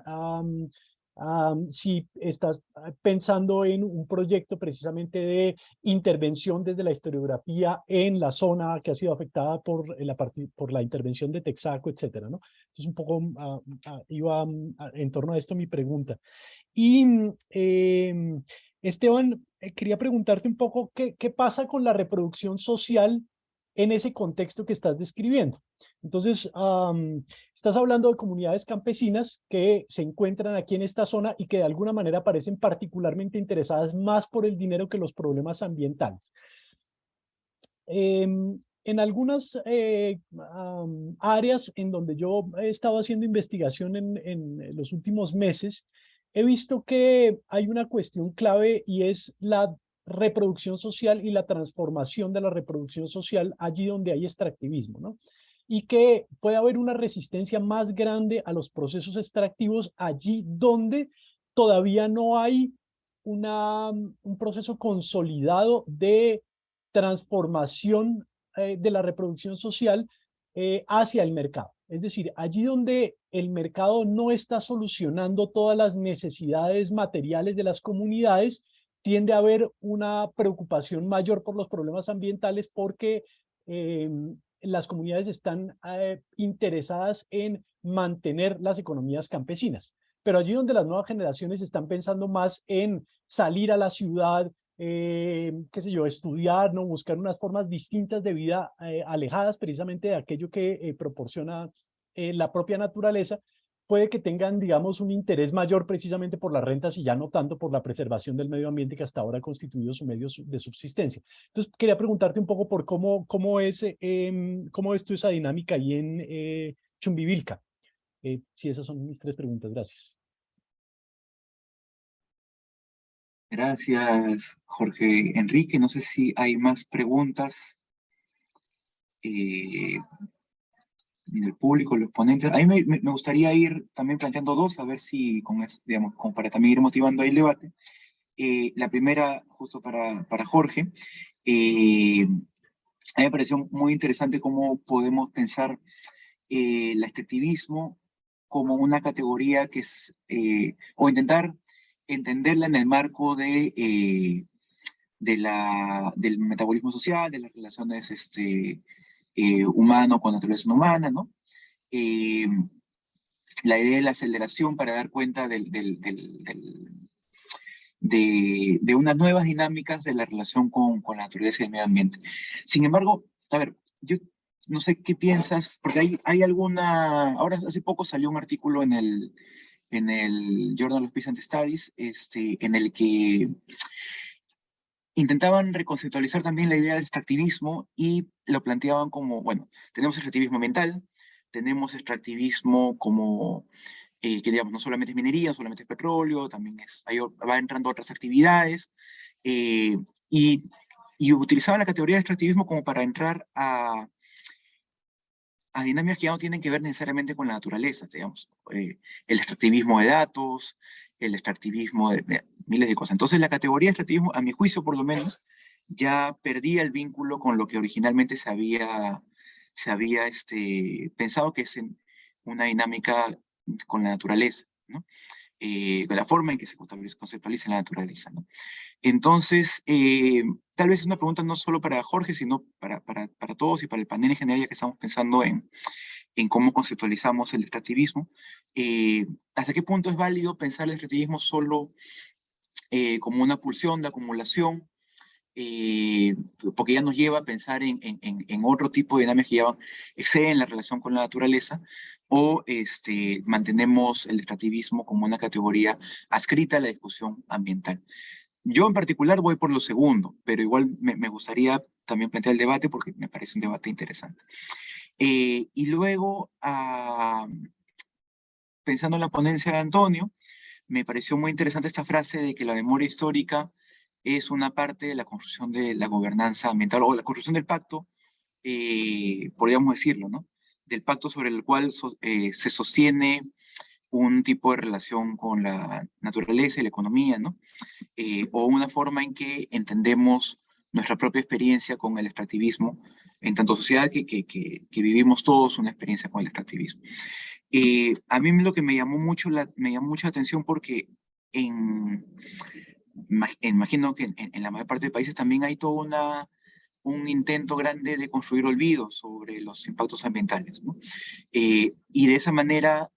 si estás pensando en un proyecto precisamente de intervención desde la historiografía en la zona que ha sido afectada por la intervención de Texaco, etcétera, ¿no? Entonces un poco iba en torno a esto mi pregunta. Y Esteban, quería preguntarte un poco qué pasa con la reproducción social en ese contexto que estás describiendo. Entonces, estás hablando de comunidades campesinas que se encuentran aquí en esta zona y que de alguna manera parecen particularmente interesadas más por el dinero que los problemas ambientales. En algunas áreas en donde yo he estado haciendo investigación en los últimos meses, he visto que hay una cuestión clave y es la reproducción social y la transformación de la reproducción social allí donde hay extractivismo, ¿no? Y que puede haber una resistencia más grande a los procesos extractivos allí donde todavía no hay un proceso consolidado de transformación de la reproducción social hacia el mercado. Es decir, allí donde el mercado no está solucionando todas las necesidades materiales de las comunidades, tiende a haber una preocupación mayor por los problemas ambientales porque las comunidades están interesadas en mantener las economías campesinas. Pero allí donde las nuevas generaciones están pensando más en salir a la ciudad, qué sé yo, estudiar, ¿no? Buscar unas formas distintas de vida alejadas precisamente de aquello que proporciona la propia naturaleza, puede que tengan, digamos, un interés mayor precisamente por las rentas y ya no tanto por la preservación del medio ambiente que hasta ahora ha constituido su medio de subsistencia. Entonces, quería preguntarte un poco por cómo es tú esa dinámica ahí en Chumbivilca. Sí, esas son mis tres preguntas. Gracias. Gracias, Jorge Enrique. No sé si hay más preguntas en el público, los ponentes. A mí me gustaría ir también planteando dos, a ver si, digamos, como para también ir motivando ahí el debate. La primera, justo para Jorge, a mí me pareció muy interesante cómo podemos pensar el extractivismo como una categoría que es, o intentar entenderla en el marco de del metabolismo social, de las relaciones humano con naturaleza no humana, ¿no? La idea de la aceleración para dar cuenta de unas nuevas dinámicas de la relación con la naturaleza y el medio ambiente. Sin embargo, a ver, yo no sé qué piensas, porque hay alguna, ahora hace poco salió un artículo en el Journal of Peace and Studies, en el que intentaban reconceptualizar también la idea del extractivismo y lo planteaban como, bueno, tenemos extractivismo ambiental, tenemos extractivismo como, que digamos, no solamente es minería, no solamente es petróleo, también va entrando otras actividades, y utilizaban la categoría de extractivismo como para entrar a dinámicas que ya no tienen que ver necesariamente con la naturaleza, digamos, el extractivismo de datos, el extractivismo de miles de cosas. Entonces la categoría de extractivismo, a mi juicio por lo menos, ya perdía el vínculo con lo que originalmente se había pensado que es una dinámica con la naturaleza, ¿no? Con la forma en que se conceptualiza la naturaleza, ¿no? Entonces, tal vez es una pregunta no solo para Jorge, sino para todos y para el panel en general, ya que estamos pensando en cómo conceptualizamos el extractivismo. ¿Hasta qué punto es válido pensar el extractivismo solo como una pulsión de acumulación? Porque ya nos lleva a pensar en otro tipo de dinámicas que ya exceden la relación con la naturaleza, o mantenemos el extractivismo como una categoría adscrita a la discusión ambiental. Yo en particular voy por lo segundo, pero igual me gustaría también plantear el debate porque me parece un debate interesante. Y luego, pensando en la ponencia de Antonio, me pareció muy interesante esta frase de que la memoria histórica es una parte de la construcción de la gobernanza ambiental, o la construcción del pacto, podríamos decirlo, ¿no? Del pacto sobre el cual se sostiene un tipo de relación con la naturaleza y la economía, ¿no? O una forma en que entendemos nuestra propia experiencia con el extractivismo, en tanto sociedad que vivimos todos una experiencia con el extractivismo. A mí lo que me llamó mucho la atención porque imagino que en la mayor parte de países también hay todo un intento grande de construir olvido sobre los impactos ambientales, ¿no? Y de esa manera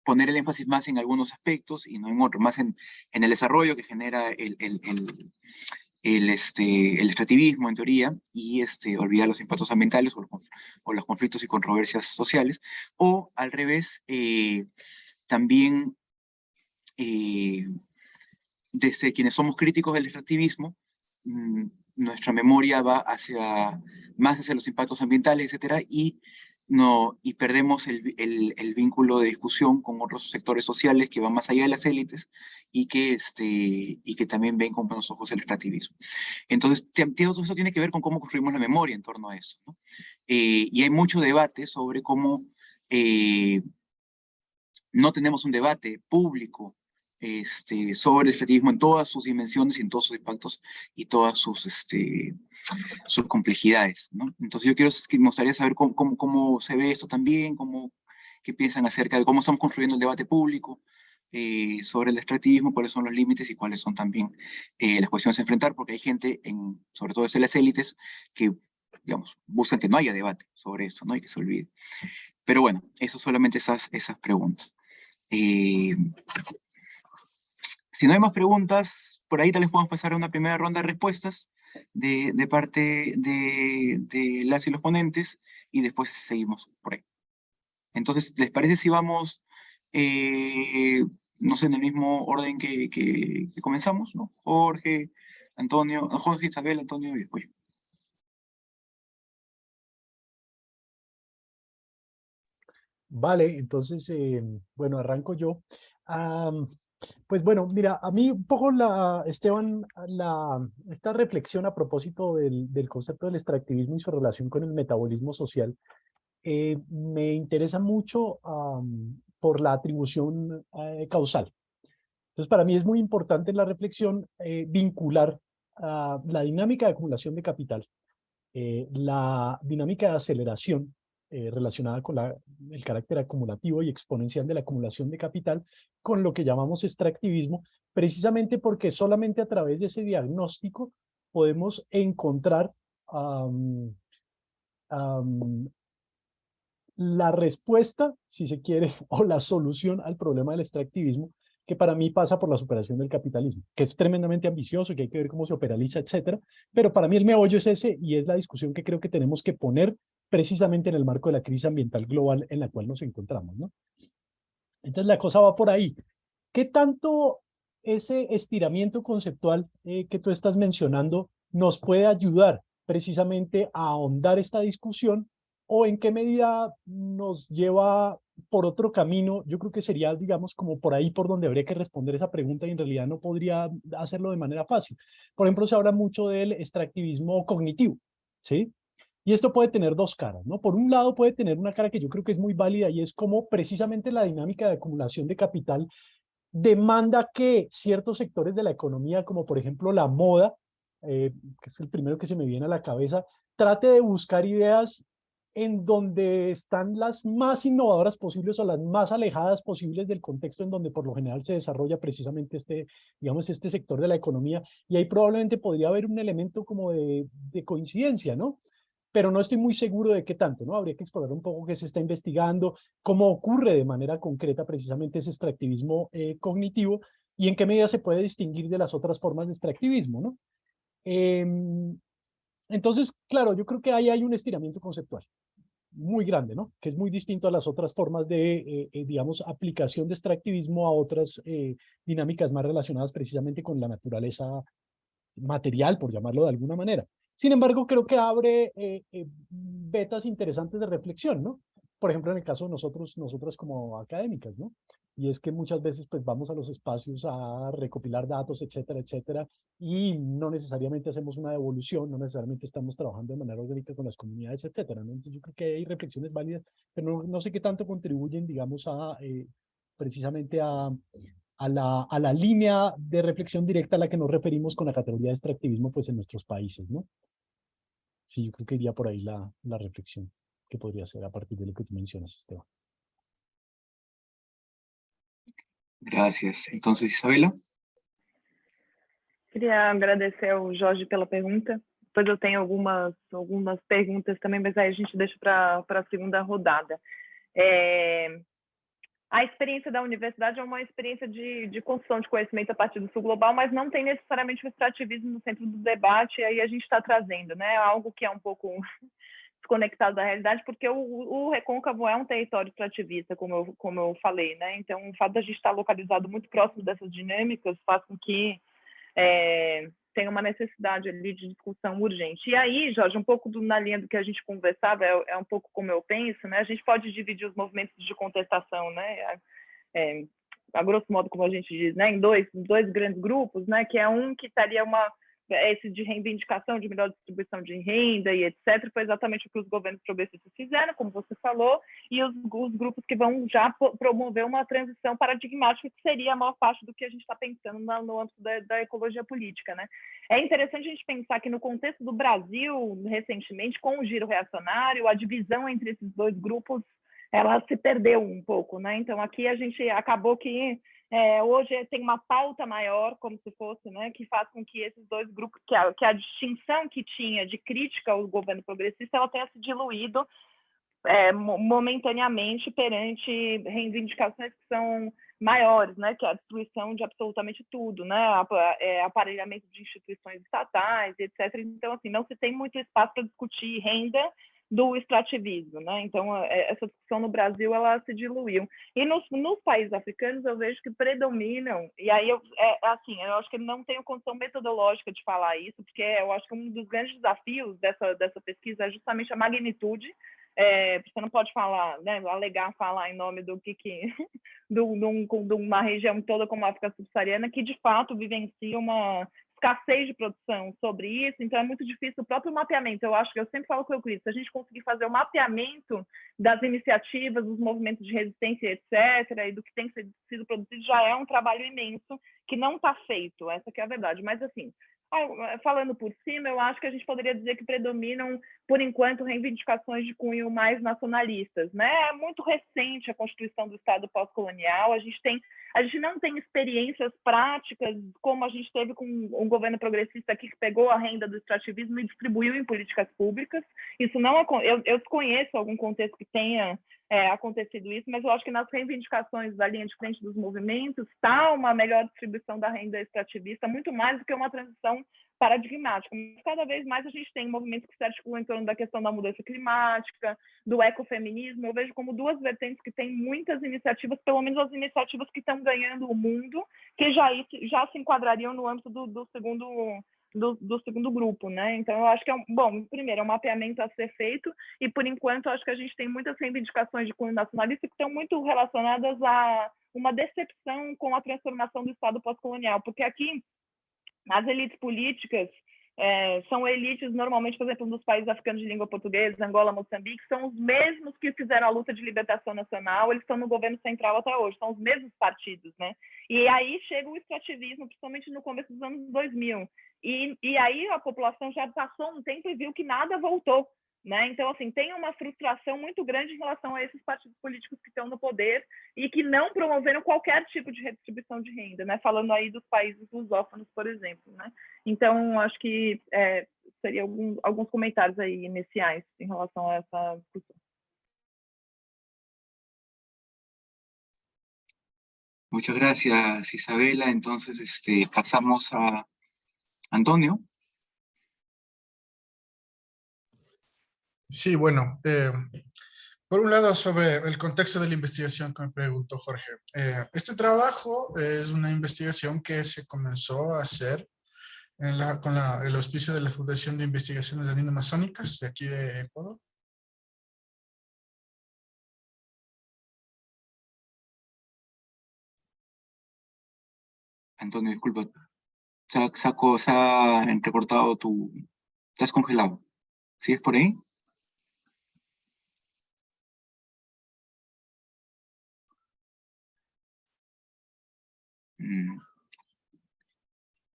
poner el énfasis más en algunos aspectos y no en otros, más en el desarrollo que genera el extractivismo en teoría, y olvidar los impactos ambientales o los conflictos y controversias sociales, o al revés, también desde quienes somos críticos del extractivismo, nuestra memoria va más hacia los impactos ambientales, etcétera, y perdemos el vínculo de discusión con otros sectores sociales que van más allá de las élites y que también ven con buenos ojos el extractivismo. Entonces, todo eso tiene que ver con cómo construimos la memoria en torno a eso, ¿no? Y hay mucho debate sobre cómo no tenemos un debate público sobre el extractivismo en todas sus dimensiones y en todos sus impactos y todas sus complejidades, ¿no? Entonces me gustaría saber cómo se ve esto también, qué piensan acerca de cómo estamos construyendo el debate público sobre el extractivismo, cuáles son los límites y cuáles son también las cuestiones a enfrentar, porque hay gente, sobre todo desde las élites, que, digamos, buscan que no haya debate sobre esto, ¿no? Y que se olvide. Pero bueno, eso solamente esas preguntas. Si no hay más preguntas, por ahí tal vez podemos pasar a una primera ronda de respuestas de parte de las y los ponentes, y después seguimos por ahí. Entonces, ¿les parece si vamos, no sé, en el mismo orden que comenzamos, ¿no? Jorge, Isabel, Antonio y después. Vale, entonces, bueno, arranco yo. Pues bueno, mira, a mí un poco, Esteban, esta reflexión a propósito del concepto del extractivismo y su relación con el metabolismo social, me interesa mucho por la atribución causal. Entonces, para mí es muy importante en la reflexión vincular la dinámica de acumulación de capital, la dinámica de aceleración relacionada con el carácter acumulativo y exponencial de la acumulación de capital, con lo que llamamos extractivismo, precisamente porque solamente a través de ese diagnóstico podemos encontrar la respuesta, si se quiere, o la solución al problema del extractivismo, que para mí pasa por la superación del capitalismo, que es tremendamente ambicioso, que hay que ver cómo se operaliza, etcétera, pero para mí el meollo es ese, y es la discusión que creo que tenemos que poner precisamente en el marco de la crisis ambiental global en la cual nos encontramos, ¿no? Entonces la cosa va por ahí. ¿Qué tanto ese estiramiento conceptual que tú estás mencionando nos puede ayudar precisamente a ahondar esta discusión, o en qué medida nos lleva por otro camino? Yo creo que sería, digamos, como por ahí por donde habría que responder esa pregunta, y en realidad no podría hacerlo de manera fácil. Por ejemplo, se habla mucho del extractivismo cognitivo, ¿sí? Y esto puede tener dos caras, ¿no? Por un lado puede tener una cara que yo creo que es muy válida, y es como precisamente la dinámica de acumulación de capital demanda que ciertos sectores de la economía, como por ejemplo la moda, que es el primero que se me viene a la cabeza, trate de buscar ideas en donde están las más innovadoras posibles o las más alejadas posibles del contexto en donde por lo general se desarrolla precisamente digamos, este sector de la economía, y ahí probablemente podría haber un elemento como de coincidencia, ¿no? Pero no estoy muy seguro de qué tanto, ¿no? Habría que explorar un poco qué se está investigando, cómo ocurre de manera concreta precisamente ese extractivismo cognitivo, y en qué medida se puede distinguir de las otras formas de extractivismo, ¿no? Entonces, claro, yo creo que ahí hay un estiramiento conceptual muy grande, ¿no? Que es muy distinto a las otras formas de, digamos, aplicación de extractivismo a otras dinámicas más relacionadas precisamente con la naturaleza material, por llamarlo de alguna manera. Sin embargo, creo que abre vetas interesantes de reflexión, ¿no? Por ejemplo, en el caso de nosotras como académicas, ¿no? Y es que muchas veces pues vamos a los espacios a recopilar datos, etcétera, etcétera, y no necesariamente hacemos una devolución, no necesariamente estamos trabajando de manera orgánica con las comunidades, etcétera, ¿no? Entonces yo creo que hay reflexiones válidas, pero no sé qué tanto contribuyen, digamos, precisamente a la línea de reflexión directa a la que nos referimos con la categoría de extractivismo pues en nuestros países, ¿no? Sí, yo creo que iría por ahí la reflexión que podría ser a partir de lo que tú mencionas, Esteban. Gracias. Entonces, Isabela. Queria agradecer ao Jorge pela pergunta. Depois eu tenho algumas perguntas também, mas aí a gente deixa para a segunda rodada. A experiência da universidade é uma experiência de construção de conhecimento a partir do Sul Global, mas não tem necessariamente o extrativismo no centro do debate, e aí a gente está trazendo, né, algo que é um pouco desconectado da realidade, porque o Recôncavo é um território extrativista, como eu falei, né? Então, o fato da gente estar localizado muito próximo dessas dinâmicas faz com que tem uma necessidade ali de discussão urgente. E aí, Jorge, um pouco na linha do que a gente conversava, é um pouco como eu penso, né? A gente pode dividir os movimentos de contestação, né? A grosso modo, como a gente diz, né? Em dois grandes grupos, né? Que é um que estaria esse de reivindicação de melhor distribuição de renda e etc., foi exatamente o que os governos progressistas fizeram, como você falou, e os grupos que vão já promover uma transição paradigmática, que seria a maior parte do que a gente está pensando no âmbito da ecologia política, né? É interessante a gente pensar que no contexto do Brasil, recentemente, com o giro reacionário, a divisão entre esses dois grupos, ela se perdeu um pouco, né? Então, aqui a gente acabou que hoje tem uma pauta maior, como se fosse, né, que faz com que esses dois grupos, que a distinção que tinha de crítica ao governo progressista, ela tenha se diluído momentaneamente perante reivindicações que são maiores, né, que é a destruição de absolutamente tudo, né, aparelhamento de instituições estatais, etc. Então, assim, não se tem muito espaço para discutir renda do extrativismo, né? Então, essa discussão no Brasil, ela se diluiu. E nos países africanos, eu vejo que predominam, e aí, eu acho que não tenho condição metodológica de falar isso, porque eu acho que um dos grandes desafios dessa pesquisa é justamente a magnitude. Você não pode falar, né, falar em nome de uma região toda como a África subsaariana, que de fato vivencia uma escassez de produção sobre isso, então é muito difícil o próprio mapeamento. Eu acho que eu sempre falo com o Euclides, se a gente conseguir fazer o mapeamento das iniciativas, dos movimentos de resistência, etc., e do que tem sido produzido, já é um trabalho imenso que não está feito, essa que é a verdade. Mas, assim, falando por cima, eu acho que a gente poderia dizer que predominam, por enquanto, reivindicações de cunho mais nacionalistas, né? É muito recente a constituição do Estado pós-colonial, a gente não tem experiências práticas como a gente teve com um governo progressista aqui que pegou a renda do extrativismo e distribuiu em políticas públicas. Isso não eu desconheço algum contexto que tenha acontecido isso, mas eu acho que nas reivindicações da linha de frente dos movimentos está uma melhor distribuição da renda extrativista, muito mais do que uma transição paradigmática. Mas cada vez mais a gente tem movimentos que se articulam em torno da questão da mudança climática, do ecofeminismo. Eu vejo como duas vertentes que têm muitas iniciativas, pelo menos as iniciativas que estão ganhando o mundo, que já se enquadrariam no âmbito do segundo grupo, né? Então, eu acho que primeiro, é um mapeamento a ser feito, e, por enquanto, acho que a gente tem muitas reivindicações de cunho nacionalista que estão muito relacionadas a uma decepção com a transformação do Estado pós-colonial, porque aqui, as elites políticas são elites, normalmente, por exemplo, dos países africanos de língua portuguesa, Angola, Moçambique, são os mesmos que fizeram a luta de libertação nacional, eles estão no governo central até hoje, são os mesmos partidos, né? E aí chega o extrativismo, principalmente no começo dos anos 2000, e aí a população já passou um tempo e viu que nada voltou, né? Então, assim, tem uma frustração muito grande em relação a esses partidos políticos que estão no poder e que não promoveram qualquer tipo de redistribuição de renda, né? Falando aí dos países lusófonos, por exemplo, né? Então, acho que seria alguns comentários aí iniciais em relação a essa discussão. Muchas gracias, Isabela. Entonces, pasamos a Antonio. Sí, bueno, por un lado, sobre el contexto de la investigación que me preguntó Jorge. Este trabajo es una investigación que se comenzó a hacer con el auspicio de la Fundación de Investigaciones Andino-Amazónicas de aquí de Ecuador. Antonio, disculpa, se ha entrecortado estás congelado. ¿Sigues por ahí?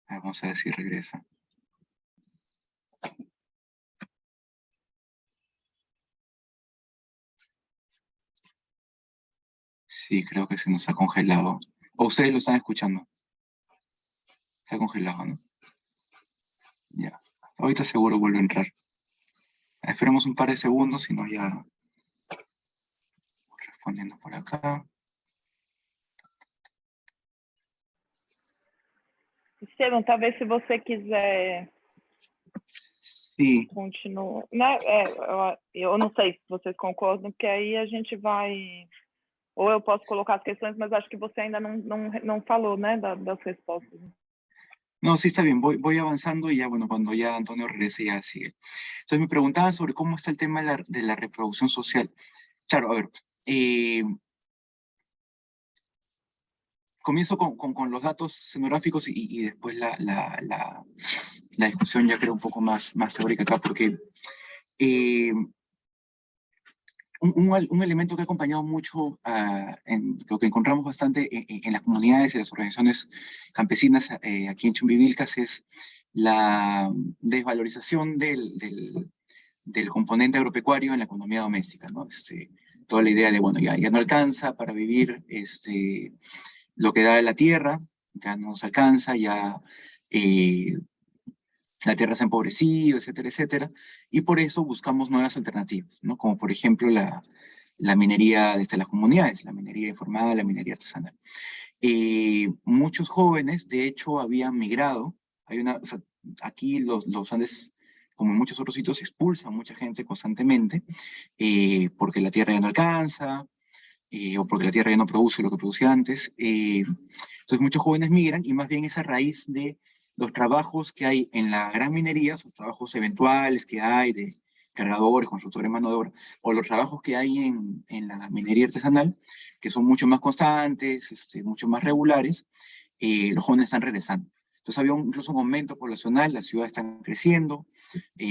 Vamos a ver si regresa. Sí, creo que se nos ha congelado. ¿O ustedes lo están escuchando? Se ha congelado, ¿no? Ya. Ahorita seguro vuelve a entrar. Esperemos un par de segundos, si no ya... Respondiendo por acá. Estevam, talvez se você quiser continuar, né? Eu não sei se vocês concordam, porque aí a gente vai, ou eu posso colocar as questões, mas acho que você ainda não falou, né, das respostas. No, sí, está bien, voy avanzando y ya, bueno, cuando ya Antonio regrese ya sigue. Entonces me preguntaba sobre cómo está el tema de la reproducción social. Claro, a ver, comienzo con los datos semográficos y después la discusión ya creo un poco más teórica acá, porque un elemento que ha acompañado mucho, lo que encontramos bastante en las comunidades y las organizaciones campesinas aquí en Chumbivilcas es la desvalorización del componente agropecuario en la economía doméstica, ¿no? Toda la idea de, bueno, ya no alcanza para vivir lo que da la tierra, ya no nos alcanza, ya la tierra se ha empobrecido, etcétera, etcétera, y por eso buscamos nuevas alternativas, ¿no? Como por ejemplo la minería desde las comunidades, la minería informal, la minería artesanal. Muchos jóvenes, de hecho, habían migrado. O sea, aquí los Andes, como en muchos otros sitios, expulsan mucha gente constantemente, porque la tierra ya no alcanza, o porque la tierra ya no produce lo que producía antes. Entonces muchos jóvenes migran, y más bien esa raíz de los trabajos que hay en la gran minería, los trabajos eventuales que hay de cargadores, constructores, mano de obra, o los trabajos que hay en la minería artesanal, que son mucho más constantes, mucho más regulares, los jóvenes están regresando. Entonces había incluso un aumento poblacional, las ciudades están creciendo,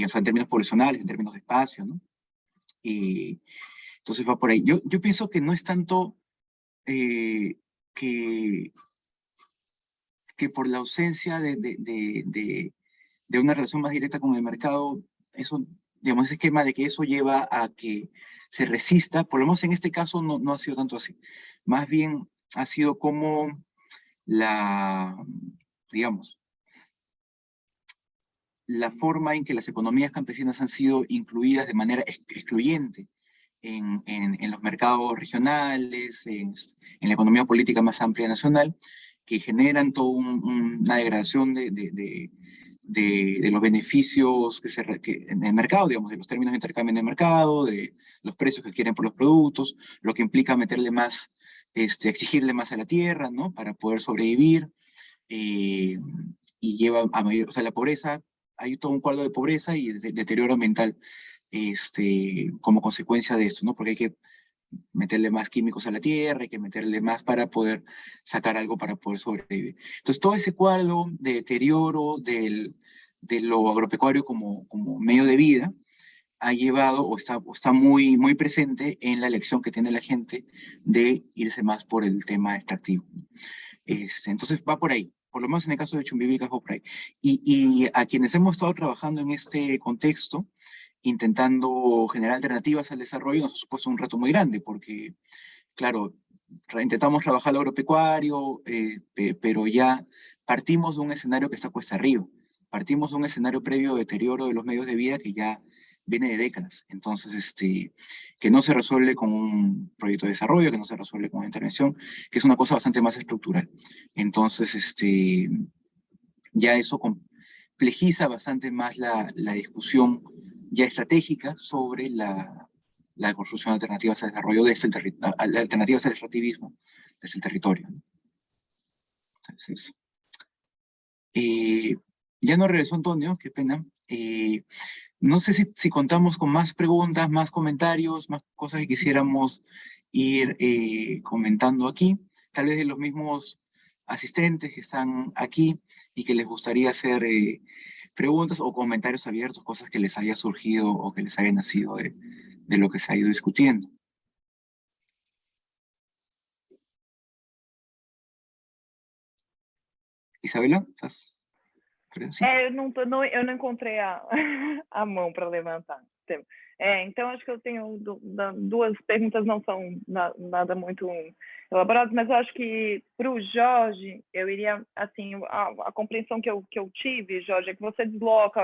o sea, en términos poblacionales, en términos de espacio, ¿no? Entonces va por ahí. Yo pienso que no es tanto que por la ausencia de de una relación más directa con el mercado, eso, digamos, ese esquema de que eso lleva a que se resista, por lo menos en este caso no ha sido tanto así. Más bien ha sido como digamos, la forma en que las economías campesinas han sido incluidas de manera excluyente en los mercados regionales, en la economía política más amplia nacional, que generan toda una degradación de los beneficios que en el mercado, digamos, de los términos de intercambio en el mercado, de los precios que quieren por los productos, lo que implica meterle más, exigirle más a la tierra, ¿no? Para poder sobrevivir, y lleva a mayor, o sea, la pobreza, hay todo un cuadro de pobreza y de deterioro ambiental como consecuencia de esto, ¿no? Porque hay que meterle más químicos a la tierra, hay que meterle más para poder sacar algo para poder sobrevivir. Entonces, todo ese cuadro de deterioro de lo agropecuario como medio de vida ha llevado o está muy, muy presente en la elección que tiene la gente de irse más por el tema extractivo. Entonces, va por ahí. Por lo menos en el caso de Chumbivika va por ahí. Y a quienes hemos estado trabajando en este contexto, intentando generar alternativas al desarrollo, nos ha supuesto un reto muy grande, porque, claro, intentamos trabajar lo agropecuario, pero ya partimos de un escenario que está cuesta arriba. Partimos de un escenario previo de deterioro de los medios de vida que ya viene de décadas. Entonces, que no se resuelve con un proyecto de desarrollo, que no se resuelve con una intervención, que es una cosa bastante más estructural. Entonces, ya eso complejiza bastante más la discusión ya estratégica sobre la construcción de alternativas al desarrollo desde alternativas al extractivismo desde el territorio. Entonces, ya no regresó Antonio, qué pena. No sé si contamos con más preguntas, más comentarios, más cosas que quisiéramos ir comentando aquí. Tal vez de los mismos asistentes que están aquí y que les gustaría hacer preguntas o comentarios abiertos, cosas que les haya surgido o que les haya nacido de lo que se ha ido discutiendo. Isabela, ¿estás? Sí. Eu não encontrei a mão para levantar. Então, acho que eu tenho duas perguntas, não são nada muito elaboradas, mas eu acho que para o Jorge, eu iria, assim, a compreensão que eu tive, Jorge, é que você desloca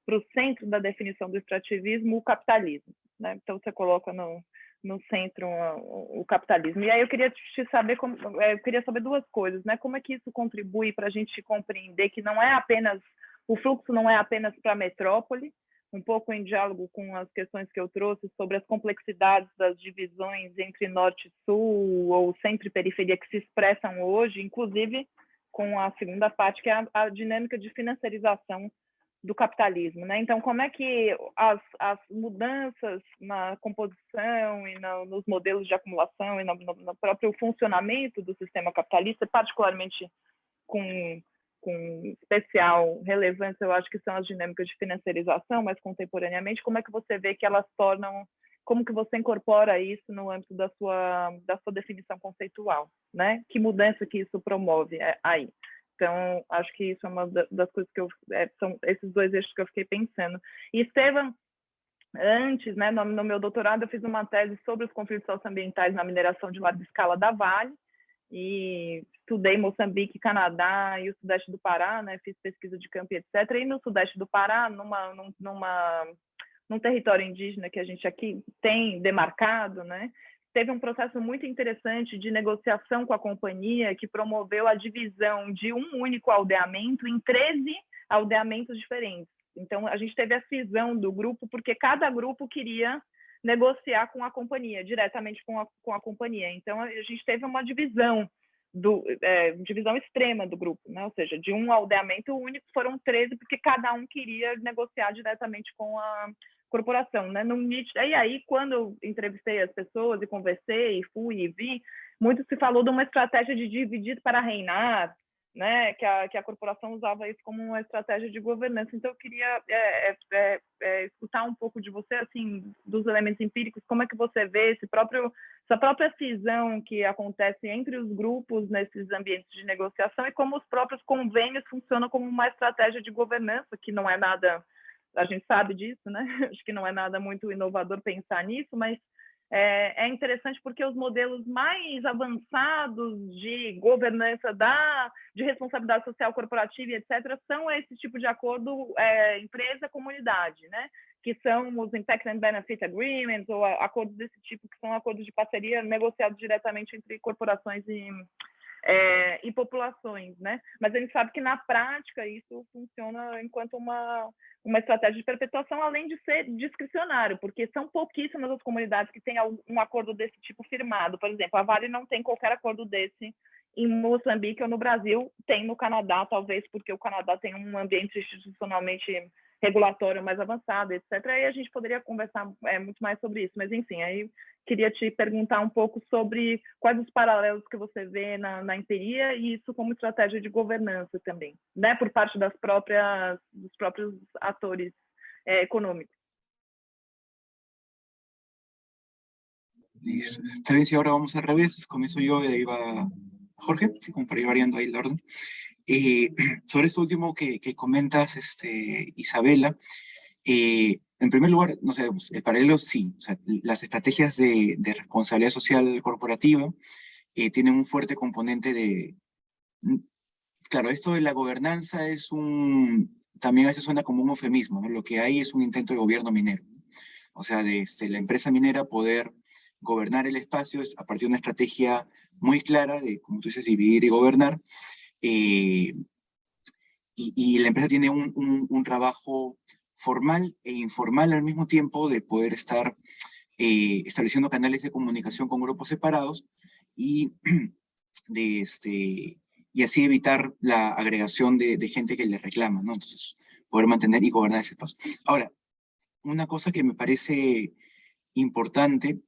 para o centro da definição do extrativismo o capitalismo, né? Então, você coloca no centro o capitalismo. E aí eu queria saber duas coisas, né? Como é que isso contribui para a gente compreender que não é apenas o fluxo não é apenas para a metrópole, um pouco em diálogo com as questões que eu trouxe sobre as complexidades das divisões entre norte e sul ou centro e periferia que se expressam hoje, inclusive com a segunda parte, que é a dinâmica de financiarização do capitalismo, né? Então, como é que as mudanças na composição e nos modelos de acumulação e no próprio funcionamento do sistema capitalista, particularmente com especial relevância, eu acho que são as dinâmicas de financiarização, mas contemporaneamente, como é que você vê que elas tornam, como que você incorpora isso no âmbito da sua definição conceitual, né? Que mudança que isso promove aí? Então, acho que isso é uma das coisas que são esses dois eixos que eu fiquei pensando. E, Estevam, antes, né, no meu doutorado, eu fiz uma tese sobre os conflitos socioambientais na mineração de larga escala da Vale, e estudei Moçambique, Canadá e o Sudeste do Pará, né, fiz pesquisa de campo, etc. E no Sudeste do Pará, num território indígena que a gente aqui tem demarcado, né, teve um processo muito interessante de negociação com a companhia que promoveu a divisão de um único aldeamento em 13 aldeamentos diferentes. Então, a gente teve a cisão do grupo porque cada grupo queria negociar com a companhia, diretamente com a companhia. Então, a gente teve uma divisão, divisão extrema do grupo, né? Ou seja, de um aldeamento único foram 13, porque cada um queria negociar diretamente com a corporação, né? E aí, quando eu entrevistei as pessoas e conversei, e fui e vi, muito se falou de uma estratégia de dividir para reinar, né? Que a corporação usava isso como uma estratégia de governança. Então, eu queria escutar um pouco de você, assim, dos elementos empíricos, como é que você vê essa essa própria cisão que acontece entre os grupos nesses ambientes de negociação e como os próprios convênios funcionam como uma estratégia de governança, que não é nada, a gente sabe disso, né? Acho que não é nada muito inovador pensar nisso, mas é interessante porque os modelos mais avançados de governança de responsabilidade social corporativa, etc., são esse tipo de acordo empresa-comunidade, né? Que são os Impact and Benefit Agreements, ou acordos desse tipo, que são acordos de parceria negociados diretamente entre corporações e populações, né? Mas a gente sabe que, na prática, isso funciona enquanto uma estratégia de perpetuação, além de ser discricionário, porque são pouquíssimas as comunidades que têm um acordo desse tipo firmado. Por exemplo, a Vale não tem qualquer acordo desse em Moçambique ou no Brasil, tem no Canadá, talvez porque o Canadá tem um ambiente institucionalmente regulatório mais avançado, etc. Aí a gente poderia conversar muito mais sobre isso, mas enfim, aí queria te perguntar um pouco sobre quais os paralelos que você vê na empiria e isso como estratégia de governança também, né, por parte dos próprios atores econômicos. Listo. Esta vez y ahora vamos al revés. Comienzo yo y de ahí va Jorge, sí, como para ir variando ahí el orden. Sobre eso último que comentas, Isabela, en primer lugar, no sé, el paralelo sí, o sea, las estrategias de responsabilidad social corporativa tienen un fuerte componente de, claro, esto de la gobernanza también a veces suena como un eufemismo, ¿no? Lo que hay es un intento de gobierno minero, ¿no? O sea, de la empresa minera poder gobernar el espacio es a partir de una estrategia muy clara de, como tú dices, dividir y gobernar, y la empresa tiene un trabajo formal e informal al mismo tiempo de poder estar estableciendo canales de comunicación con grupos separados y, y así evitar la agregación de gente que les reclama, ¿no? Entonces, poder mantener y gobernar ese espacio. Ahora, una cosa que me parece importante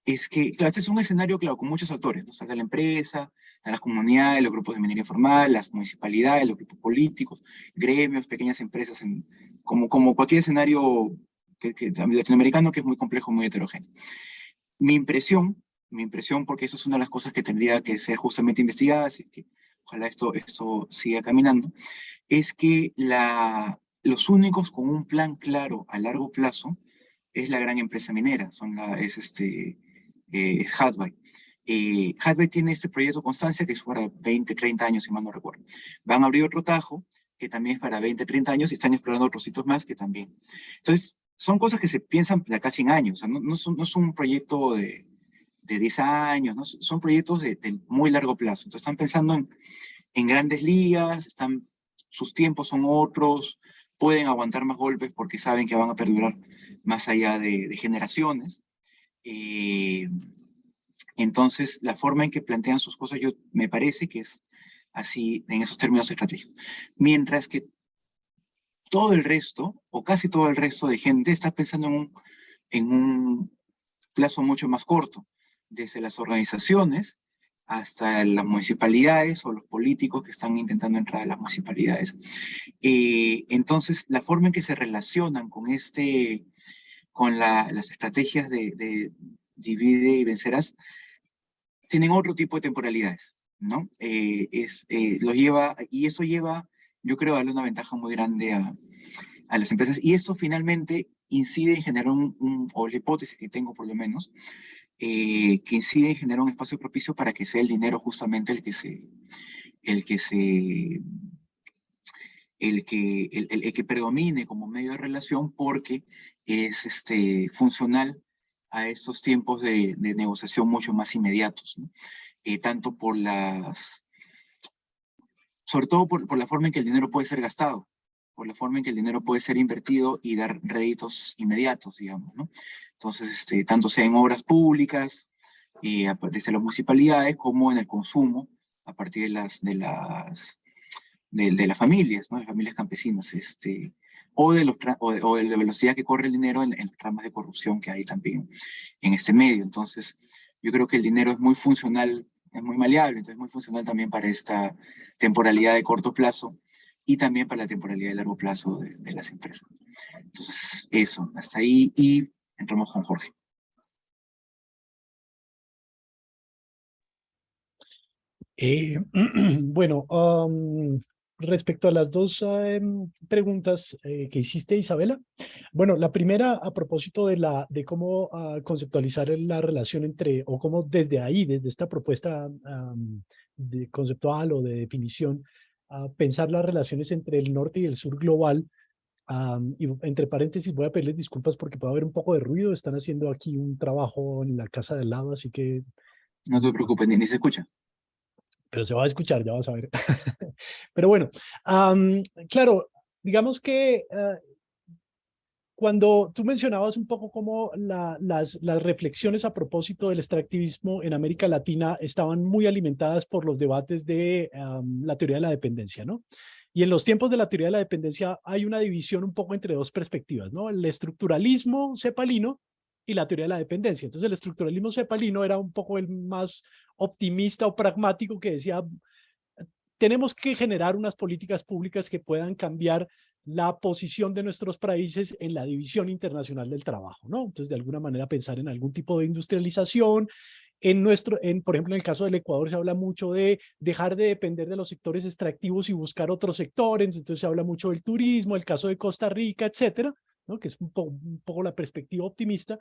es que, claro, este es un escenario, claro, con muchos actores, ¿no? Está la empresa, están las comunidades, los grupos de minería informal, las municipalidades, los grupos políticos, gremios, pequeñas empresas, como cualquier escenario latinoamericano que es muy complejo, muy heterogéneo. Mi impresión, porque eso es una de las cosas que tendría que ser justamente investigadas, y que ojalá esto siga caminando, es que los únicos con un plan claro a largo plazo es la gran empresa minera, es Hudbay. Hudbay tiene este proyecto Constancia que es para 20, 30 años, si mal no recuerdo. Van a abrir otro Tajo, que también es para 20, 30 años, y están explorando otros sitios más que también. Entonces, son cosas que se piensan de acá 100 años, o sea, no es un proyecto de 10 años, ¿no? Son proyectos de muy largo plazo. Entonces, están pensando en grandes ligas, sus tiempos son otros, pueden aguantar más golpes porque saben que van a perdurar más allá de generaciones. Entonces, la forma en que plantean sus cosas, me parece que es así, en esos términos estratégicos. Mientras que todo el resto, o casi todo el resto de gente, está pensando en un plazo mucho más corto, desde las organizaciones hasta las municipalidades o los políticos que están intentando entrar a las municipalidades. Entonces, la forma en que se relacionan con las estrategias de divide y vencerás, tienen otro tipo de temporalidades, ¿no? Y eso lleva, yo creo, a darle una ventaja muy grande a las empresas, y esto finalmente incide en generar o la hipótesis que tengo por lo menos, que incide en generar un espacio propicio para que sea el dinero justamente el que predomine como medio de relación, porque es funcional a estos tiempos de negociación mucho más inmediatos, ¿no? Tanto sobre todo por la forma en que el dinero puede ser gastado, por la forma en que el dinero puede ser invertido y dar réditos inmediatos, digamos, ¿no? Entonces, tanto sea en obras públicas, desde las municipalidades, como en el consumo, a partir de las familias, ¿no? De familias campesinas, o de la velocidad que corre el dinero en las ramas de corrupción que hay también en este medio. Entonces, yo creo que el dinero es muy funcional, es muy maleable, entonces es muy funcional también para esta temporalidad de corto plazo y también para la temporalidad de largo plazo de las empresas. Entonces, eso, hasta ahí, y entramos con Jorge. Bueno, respecto a las dos preguntas que hiciste, Isabela. Bueno, la primera a propósito de cómo conceptualizar la relación entre, o cómo desde ahí, desde esta propuesta de conceptual o de definición, pensar las relaciones entre el norte y el sur global. Y entre paréntesis voy a pedirles disculpas porque puede haber un poco de ruido. Están haciendo aquí un trabajo en la casa de al lado, así que No te preocupes, ni se escucha. pero se va a escuchar, ya vas a ver. Pero bueno, claro, digamos que cuando tú mencionabas un poco cómo las reflexiones a propósito del extractivismo en América Latina estaban muy alimentadas por los debates de la teoría de la dependencia, ¿no? Y en los tiempos de la teoría de la dependencia hay una división un poco entre dos perspectivas, ¿no? El estructuralismo cepalino y la teoría de la dependencia. Entonces el estructuralismo cepalino era un poco el más optimista o pragmático que decía, tenemos que generar unas políticas públicas que puedan cambiar la posición de nuestros países en la división internacional del trabajo, ¿no? Entonces, de alguna manera pensar en algún tipo de industrialización. Por ejemplo, en el caso del Ecuador se habla mucho de dejar de depender de los sectores extractivos y buscar otros sectores. Entonces se habla mucho del turismo, el caso de Costa Rica, etcétera, ¿no? Que es un poco la perspectiva optimista.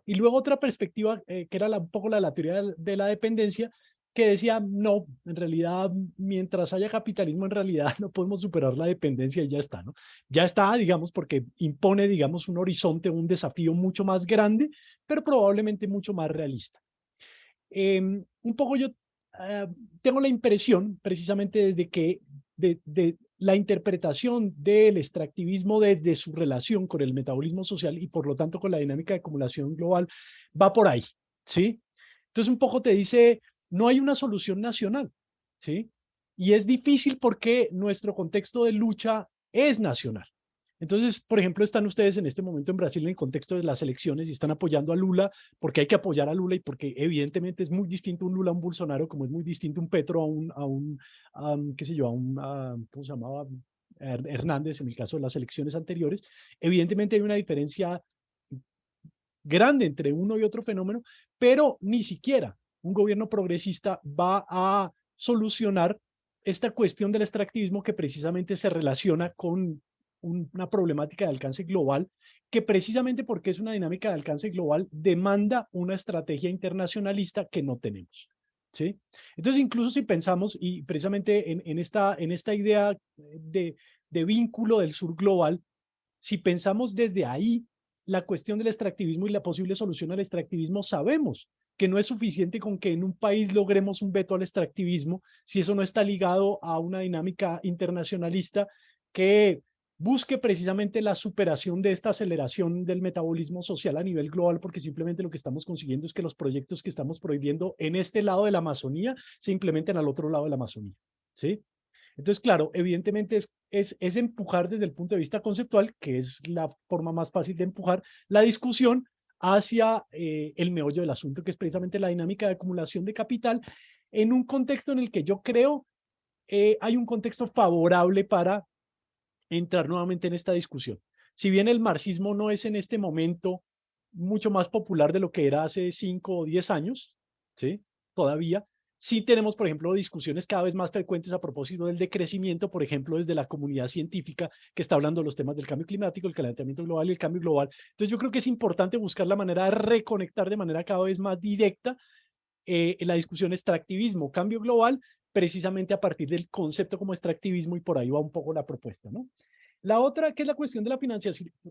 Y luego otra perspectiva, que era un poco la teoría de la dependencia, que decía, no, en realidad, mientras haya capitalismo, en realidad no podemos superar la dependencia y ya está, ¿no? Ya está, digamos, porque impone, digamos, un horizonte, un desafío mucho más grande, pero probablemente mucho más realista. Un poco yo tengo la impresión, precisamente, de que de la interpretación del extractivismo desde su relación con el metabolismo social y por lo tanto con la dinámica de acumulación global va por ahí, ¿sí? Entonces un poco te dice, no hay una solución nacional, ¿sí? Y es difícil porque nuestro contexto de lucha es nacional. Entonces, por ejemplo, están ustedes en este momento en Brasil en el contexto de las elecciones y están apoyando a Lula porque hay que apoyar a Lula y porque evidentemente es muy distinto un Lula a un Bolsonaro, como es muy distinto un Petro qué sé yo, ¿cómo se llamaba? Hernández en el caso de las elecciones anteriores. Evidentemente hay una diferencia grande entre uno y otro fenómeno, pero ni siquiera un gobierno progresista va a solucionar esta cuestión del extractivismo que precisamente se relaciona con una problemática de alcance global, que precisamente porque es una dinámica de alcance global demanda una estrategia internacionalista que no tenemos. ¿Sí? Entonces, incluso si pensamos, y precisamente en esta idea de vínculo del sur global, si pensamos desde ahí la cuestión del extractivismo y la posible solución al extractivismo, sabemos que no es suficiente con que en un país logremos un veto al extractivismo si eso no está ligado a una dinámica internacionalista que busque precisamente la superación de esta aceleración del metabolismo social a nivel global, porque simplemente lo que estamos consiguiendo es que los proyectos que estamos prohibiendo en este lado de la Amazonía se implementen al otro lado de la Amazonía, ¿sí? Entonces, claro, evidentemente es empujar desde el punto de vista conceptual, que es la forma más fácil de empujar la discusión hacia el meollo del asunto, que es precisamente la dinámica de acumulación de capital, en un contexto en el que yo creo hay un contexto favorable para entrar nuevamente en esta discusión. Si bien el marxismo no es en este momento mucho más popular de lo que era hace 5 o 10 años, ¿sí? Todavía. Sí tenemos, por ejemplo, discusiones cada vez más frecuentes a propósito del decrecimiento, por ejemplo, desde la comunidad científica que está hablando de los temas del cambio climático, el calentamiento global y el cambio global. Entonces yo creo que es importante buscar la manera de reconectar de manera cada vez más directa la discusión extractivismo, cambio global, precisamente a partir del concepto como extractivismo y por ahí va un poco la propuesta, ¿no? La otra, que es la cuestión de la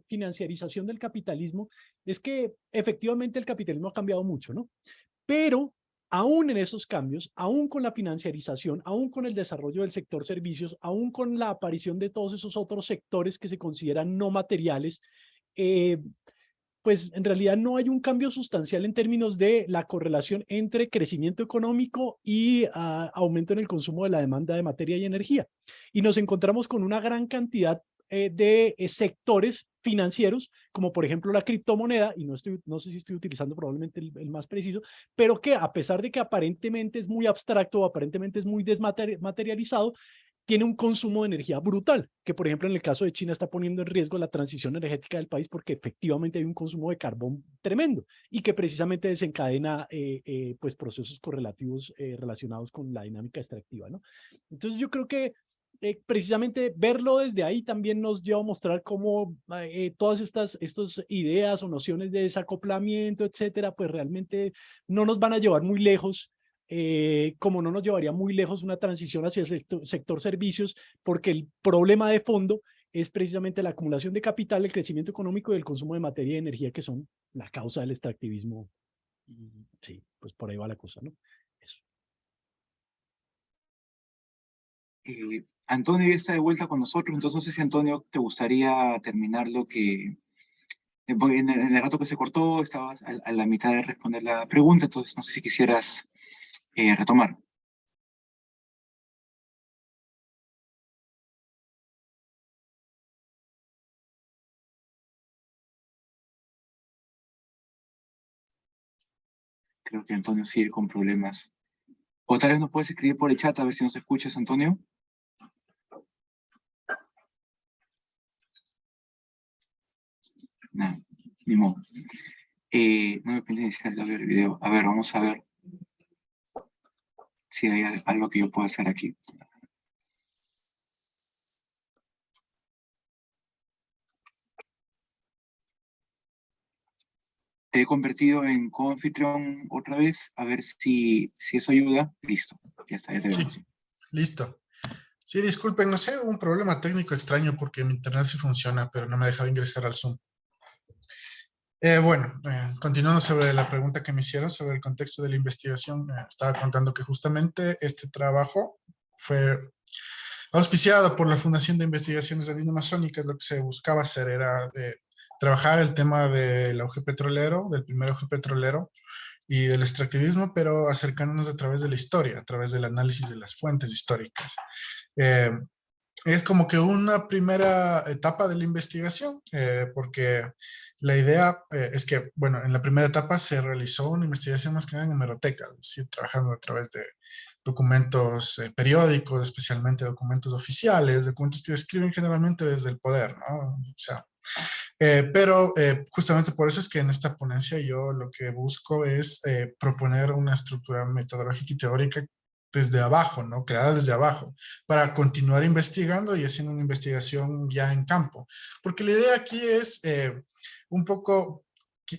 financiarización del capitalismo, es que efectivamente el capitalismo ha cambiado mucho, ¿no? Pero aún en esos cambios, aún con la financiarización, aún con el desarrollo del sector servicios, aún con la aparición de todos esos otros sectores que se consideran no materiales, eh, pues en realidad no hay un cambio sustancial en términos de la correlación entre crecimiento económico y aumento en el consumo de la demanda de materia y energía. Y nos encontramos con una gran cantidad de sectores financieros, como por ejemplo la criptomoneda, y no sé si estoy utilizando probablemente el más preciso, pero que a pesar de que aparentemente es muy abstracto o aparentemente es muy desmaterializado, tiene un consumo de energía brutal, que por ejemplo en el caso de China está poniendo en riesgo la transición energética del país porque efectivamente hay un consumo de carbón tremendo y que precisamente desencadena pues procesos correlativos relacionados con la dinámica extractiva, ¿no? Entonces yo creo que precisamente verlo desde ahí también nos lleva a mostrar cómo todas estas ideas o nociones de desacoplamiento, etcétera, pues realmente no nos van a llevar muy lejos, como no nos llevaría muy lejos una transición hacia el sector servicios, porque el problema de fondo es precisamente la acumulación de capital, el crecimiento económico y el consumo de materia y energía, que son la causa del extractivismo. Sí, pues por ahí va la cosa, ¿no? Eso. Antonio ya está de vuelta con nosotros, entonces no sé si Antonio te gustaría terminar lo que... porque en el rato que se cortó estabas a la mitad de responder la pregunta, entonces no sé si quisieras retomar. Creo que Antonio sigue con problemas. O tal vez nos puedes escribir por el chat a ver si nos escuchas, Antonio. No, ni modo. No me pides iniciar el audio del video. A ver, vamos a ver si hay algo que yo pueda hacer aquí. Te he convertido en coanfitrión otra vez, a ver si eso ayuda. Listo, ya está, ya te vemos. Sí, listo. Sí, disculpen, no sé, hubo un problema técnico extraño porque mi internet sí funciona, pero no me dejaba ingresar al Zoom. Continuando sobre la pregunta que me hicieron sobre el contexto de la investigación, estaba contando que justamente este trabajo fue auspiciado por la Fundación de Investigaciones Andino-Amazónicas. Lo que se buscaba hacer era trabajar el tema del auge petrolero, del primer auge petrolero y del extractivismo, pero acercándonos a través de la historia, a través del análisis de las fuentes históricas. Es como que una primera etapa de la investigación, porque la idea es que, bueno, en la primera etapa se realizó una investigación más que nada en hemeroteca, es decir, trabajando a través de documentos periódicos, especialmente documentos oficiales, documentos que describen generalmente desde el poder, ¿no? O sea, pero justamente por eso es que en esta ponencia yo lo que busco es proponer una estructura metodológica y teórica desde abajo, ¿no? Creada desde abajo, para continuar investigando y haciendo una investigación ya en campo. Porque la idea aquí es un poco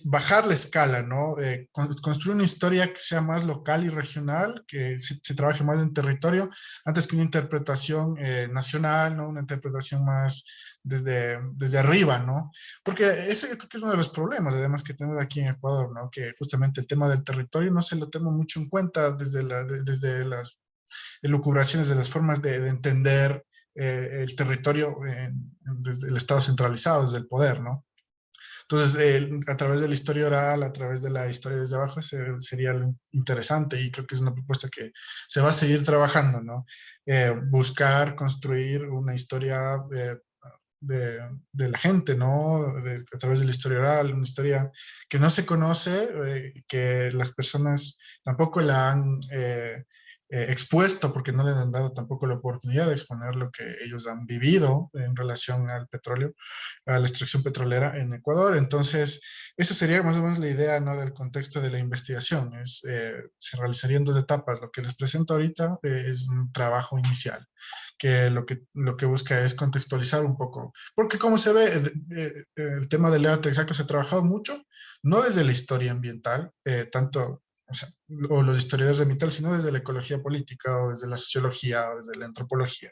bajar la escala, ¿no? Construir una historia que sea más local y regional, que se trabaje más en territorio, antes que una interpretación nacional, ¿no? Una interpretación más desde arriba, ¿no? Porque ese yo creo que es uno de los problemas, además, que tenemos aquí en Ecuador, ¿no? Que justamente el tema del territorio no se lo toma mucho en cuenta desde las elucubraciones, de las formas de entender el territorio desde el Estado centralizado, desde el poder, ¿no? Entonces, a través de la historia oral, a través de la historia desde abajo, sería lo interesante, y creo que es una propuesta que se va a seguir trabajando, ¿no? Buscar, construir una historia de la gente, ¿no? A través de la historia oral, una historia que no se conoce, que las personas tampoco la han expuesto, porque no les han dado tampoco la oportunidad de exponer lo que ellos han vivido en relación al petróleo, a la extracción petrolera en Ecuador. Entonces, esa sería más o menos la idea, ¿no? Del contexto de la investigación. Se realizaría en dos etapas. Lo que les presento ahorita es un trabajo inicial, que lo que busca es contextualizar un poco. Porque como se ve, el tema del ERA Texaco se ha trabajado mucho, no desde la historia ambiental, tanto, o sea, o los historiadores ambientales, sino desde la ecología política, o desde la sociología, o desde la antropología.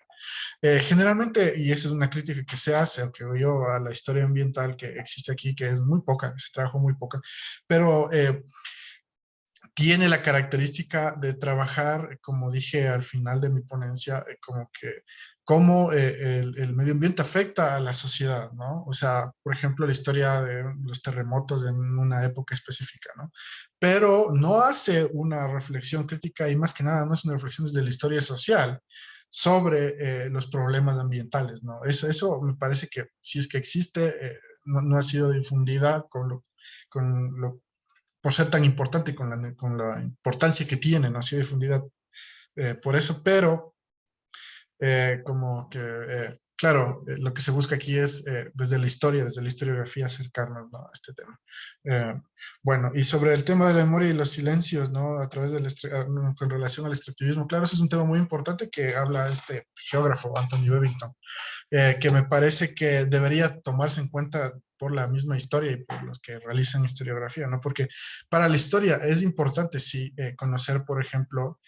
Generalmente, y esa es una crítica que se hace, aunque yo, a la historia ambiental que existe aquí, que es muy poca, que se trabajó muy poca, pero tiene la característica de trabajar, como dije al final de mi ponencia, como que cómo el medio ambiente afecta a la sociedad, ¿no? O sea, por ejemplo, la historia de los terremotos en una época específica, ¿no? Pero no hace una reflexión crítica, y más que nada no es una reflexión desde la historia social sobre los problemas ambientales, ¿no? Eso me parece que, si es que existe, no ha sido difundida por ser tan importante, con la importancia que tiene, no ha sido difundida por eso, pero como que, claro, lo que se busca aquí es desde la historia, desde la historiografía, acercarnos, ¿no?, a este tema. Bueno, y sobre el tema de la memoria y los silencios, ¿no?, a través del con relación al extractivismo, claro, ese es un tema muy importante que habla este geógrafo, Anthony Bevington, que me parece que debería tomarse en cuenta por la misma historia y por los que realizan historiografía, ¿no? Porque para la historia es importante, sí, conocer, por ejemplo,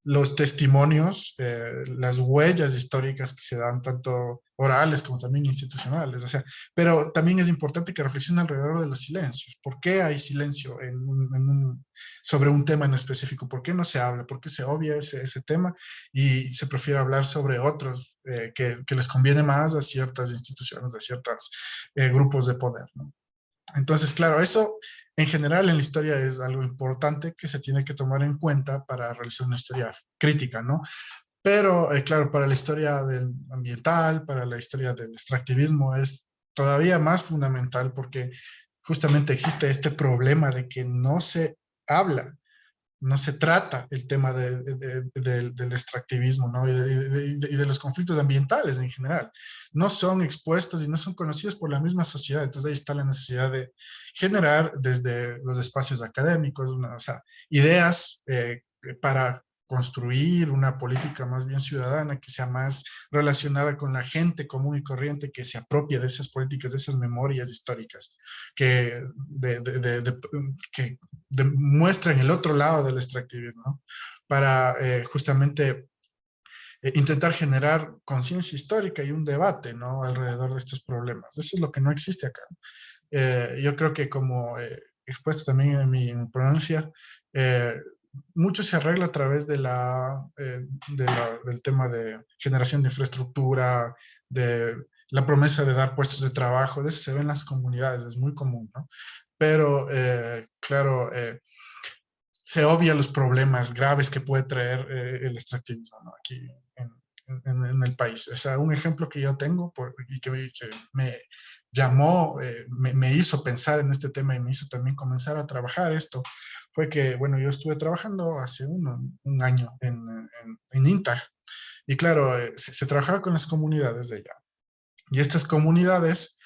los testimonios, las huellas históricas que se dan, tanto orales como también institucionales, o sea, pero también es importante que reflexione alrededor de los silencios. ¿Por qué hay silencio sobre un tema en específico? ¿Por qué no se habla? ¿Por qué se obvia ese tema y se prefiere hablar sobre otros que les conviene más a ciertas instituciones, a ciertos grupos de poder, ¿no? Entonces, claro, eso en general en la historia es algo importante que se tiene que tomar en cuenta para realizar una historia crítica, ¿no? Pero, claro, para la historia del ambiental, para la historia del extractivismo es todavía más fundamental porque justamente existe este problema de que no se habla, no se trata el tema del extractivismo, ¿no? Y de los conflictos ambientales en general. No son expuestos y no son conocidos por la misma sociedad. Entonces ahí está la necesidad de generar desde los espacios académicos, o sea, ideas para construir una política más bien ciudadana, que sea más relacionada con la gente común y corriente, que se apropie de esas políticas, de esas memorias históricas, que demuestran el otro lado del extractivismo, ¿no? Para justamente intentar generar conciencia histórica y un debate, ¿no?, alrededor de estos problemas. Eso es lo que no existe acá. Yo creo que como expuesto también en mi ponencia, mucho se arregla a través del tema de generación de infraestructura, de la promesa de dar puestos de trabajo, de eso se ve en las comunidades, es muy común, ¿no? Pero, claro, se obvia los problemas graves que puede traer el extractivismo, ¿no?, aquí en el país. O sea, un ejemplo que yo tengo y que me llamó, me hizo pensar en este tema y me hizo también comenzar a trabajar esto, fue que, bueno, yo estuve trabajando hace un año en INTA, y claro, se trabajaba con las comunidades de allá. Y estas comunidades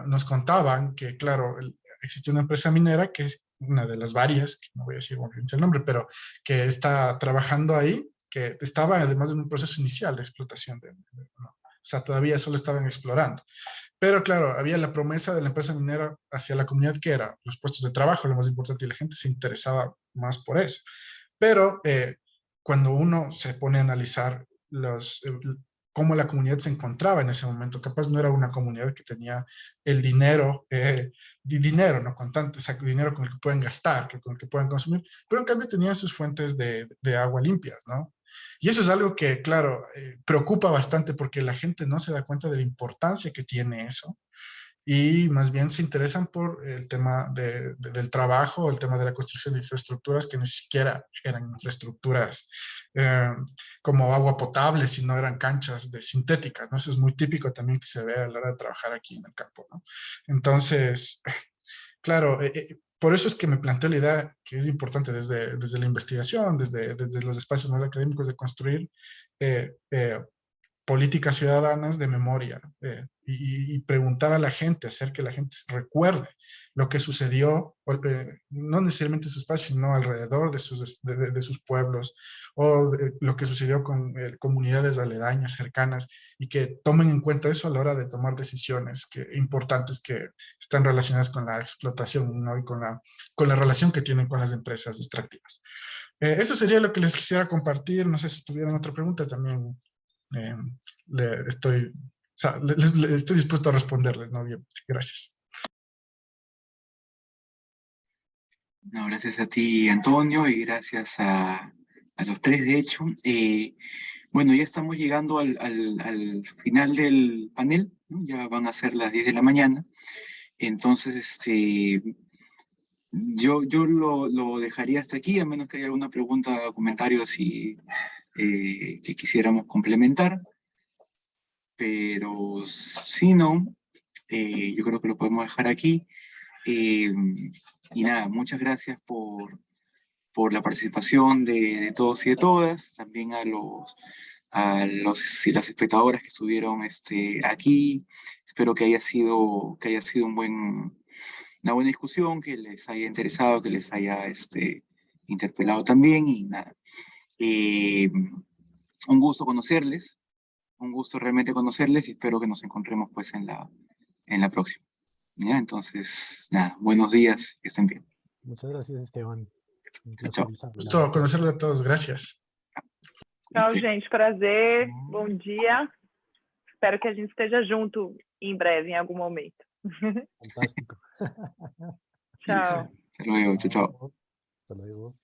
nos contaban que, claro, existe una empresa minera que es una de las varias, que no voy a decir obviamente el nombre, pero que está trabajando ahí, que estaba además en un proceso inicial de explotación, ¿no? O sea, todavía solo estaban explorando. Pero claro, había la promesa de la empresa minera hacia la comunidad que era los puestos de trabajo, lo más importante, y la gente se interesaba más por eso. Pero cuando uno se pone a analizar cómo la comunidad se encontraba en ese momento, capaz no era una comunidad que tenía el dinero, dinero, ¿no?, contante, o sea, dinero con el que pueden gastar, con el que puedan consumir, pero en cambio tenían sus fuentes de agua limpias, ¿no? Y eso es algo que, claro, preocupa bastante porque la gente no se da cuenta de la importancia que tiene eso y más bien se interesan por el tema del trabajo, el tema de la construcción de infraestructuras que ni siquiera eran infraestructuras eh, como agua potable, sino eran canchas sintéticas, ¿no? Eso es muy típico también que se ve a la hora de trabajar aquí en el campo, ¿no? Entonces, claro, por eso es que me planteo la idea que es importante desde la investigación, desde los espacios más académicos de construir políticas ciudadanas de memoria y preguntar a la gente, hacer que la gente recuerde lo que sucedió, no necesariamente en sus espacios, sino alrededor de sus pueblos, o lo que sucedió con comunidades aledañas, cercanas, y que tomen en cuenta eso a la hora de tomar decisiones importantes que están relacionadas con la explotación, ¿no?, y con la relación que tienen con las empresas extractivas. Eso sería lo que les quisiera compartir. No sé si tuvieran otra pregunta también. Eh, estoy dispuesto a responderles, ¿no? Bien, gracias. No, gracias a ti, Antonio, y gracias a los tres, de hecho. Bueno, ya estamos llegando al final del panel, ¿no? Ya van a ser las 10 de la mañana. Entonces, yo lo dejaría hasta aquí, a menos que haya alguna pregunta o comentario así que quisiéramos complementar. Pero si no, yo creo que lo podemos dejar aquí. Y nada, muchas gracias por la participación de todos y de todas, también a los a los y las espectadoras que estuvieron aquí. Espero que haya sido una buena discusión, que les haya interesado, que les haya interpelado también. Y nada, un gusto conocerles, un gusto realmente conocerles y espero que nos encontremos pues en la próxima. ¿Ya? Entonces, nada, buenos días, que estén bien. Muchas gracias, Esteban. Un Chao. placer. Gusto conocerlos a todos, gracias. Tchau, Sí. gente. Prazer. Bom dia. Espero que a gente esteja junto em breve, em algum momento. Fantástico. Tchau. Hasta luego, chao, chao. Hasta luego.